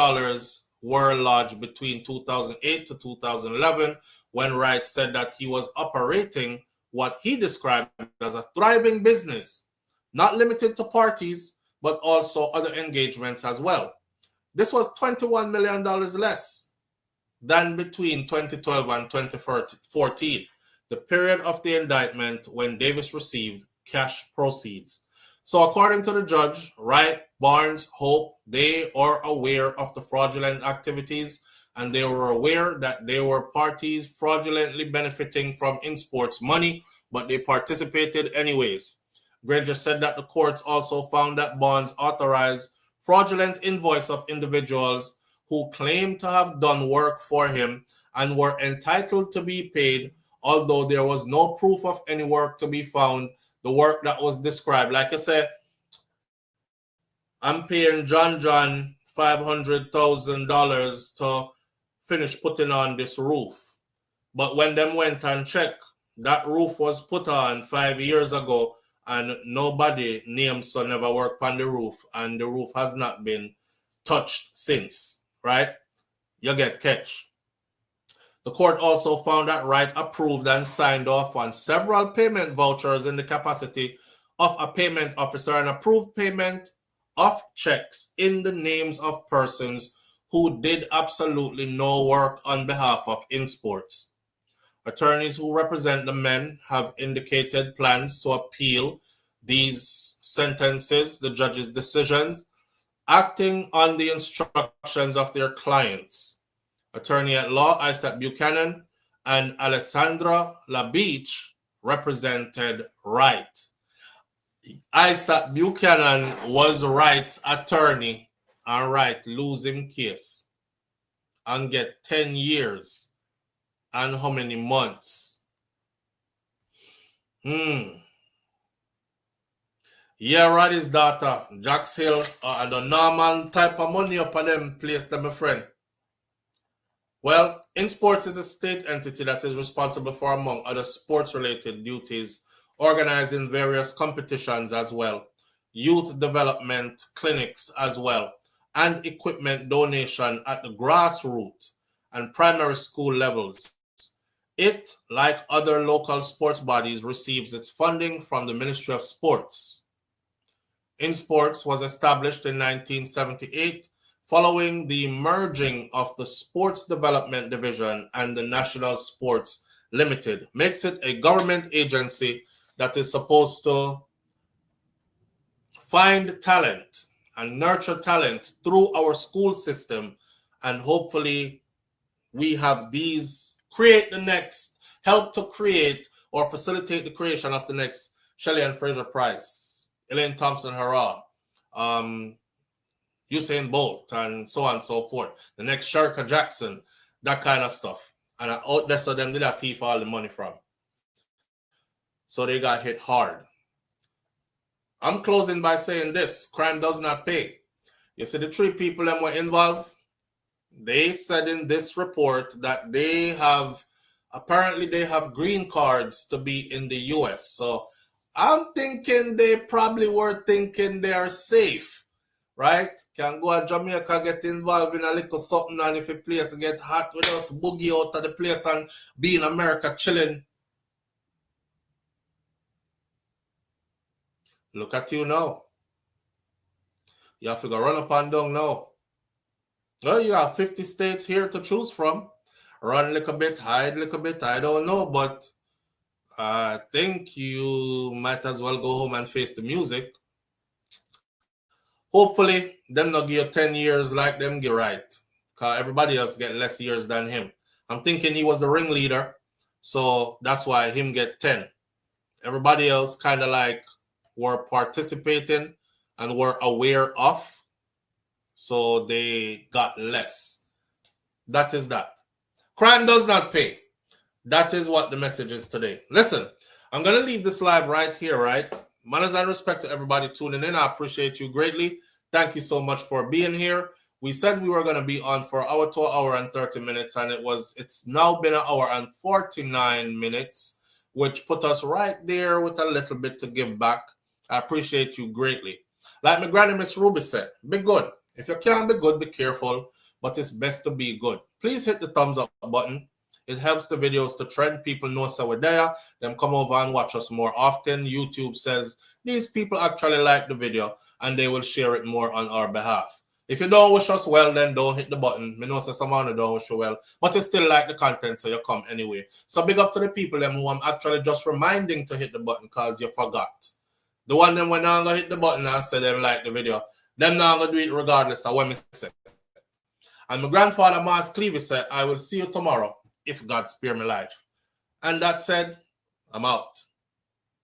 were lodged between 2008 to 2011 when Wright said that he was operating what he described as a thriving business, not limited to parties, but also other engagements as well. This was $21 million less than between 2012 and 2014, the period of the indictment when Davis received cash proceeds. So according to the judge, Wright, Barnes, Hope, they are aware of the fraudulent activities, and they were aware that they were parties fraudulently benefiting from InSports money, but they participated anyways. Granger said that the courts also found that Barnes authorized fraudulent invoice of individuals who claimed to have done work for him and were entitled to be paid, although there was no proof of any work to be found, the work that was described. Like I said, I'm paying John $500,000 to finish putting on this roof. But when them went and checked, that roof was put on 5 years ago, and nobody named so never worked on the roof, and the roof has not been touched since, right? You get catch. The court also found that Wright approved and signed off on several payment vouchers in the capacity of a payment officer and approved payment of checks in the names of persons who did absolutely no work on behalf of InSports. Attorneys who represent the men have indicated plans to appeal these sentences, the judge's decisions, acting on the instructions of their clients. Attorney at law Isaac Buchanan and Alessandra LaBeach represented Wright. Isaac Buchanan was Wright's attorney, and Wright lose him case and get 10 years and how many months? Yeah, Roddy's daughter, Jax Hill, and the normal type of money up on them place them, my friend. Well, InSports is a state entity that is responsible for, among other sports-related duties, organizing various competitions as well, youth development clinics as well, and equipment donation at the grassroots and primary school levels. It, like other local sports bodies, receives its funding from the Ministry of Sports. InSports was established in 1978 following the merging of the Sports Development Division and the National Sports Limited. Makes it a government agency that is supposed to find talent and nurture talent through our school system, and hopefully we have these help to create or facilitate the creation of the next Shelley and Fraser Price, Elaine Thompson Harrah, Usain Bolt, and so on and so forth. The next Sherika Jackson, that kind of stuff. And out there, so them did that thief all the money from. So they got hit hard. I'm closing by saying this: crime does not pay. You see, the 3 people that were involved, they said in this report that they have green cards to be in the US. So I'm thinking they probably were thinking they are safe, right? Can go to Jamaica, get involved in a little something, and if the place get hot with us, boogie out of the place and be in America chilling. Look at you now. You have to go run up and down now. Well, you have 50 states here to choose from. Run a little bit, hide a little bit, I don't know, but I think you might as well go home and face the music. Hopefully, them not give you 10 years like them get right, because everybody else get less years than him. I'm thinking he was the ringleader, so that's why him get 10. Everybody else kind of like were participating and were aware of, so they got less. That is that. Crime does not pay. That is what the message is today. Listen, I'm going to leave this live right here, right? Manners and respect to everybody tuning in. I appreciate you greatly. Thank you so much for being here. We said we were going to be on for an hour to an hour and 30 minutes, and it's now been an hour and 49 minutes, which put us right there with a little bit to give back. I appreciate you greatly. Like my granny Miss Ruby said, be good. If you can't be good, be careful, but it's best to be good. Please hit the thumbs up button. It helps the videos to trend. People know so we're there. Them come over and watch us more often. YouTube says these people actually like the video and they will share it more on our behalf. If you don't wish us well, then don't hit the button. I know someone don't wish you well, but you still like the content, so you come anyway. So big up to the people them who I'm actually just reminding to hit the button because you forgot. The one them when I'm gonna hit the button and say them like the video, them now gonna do it regardless of what me say. And my grandfather Mars Cleavy said, I will see you tomorrow if God spare me life. And that said, I'm out.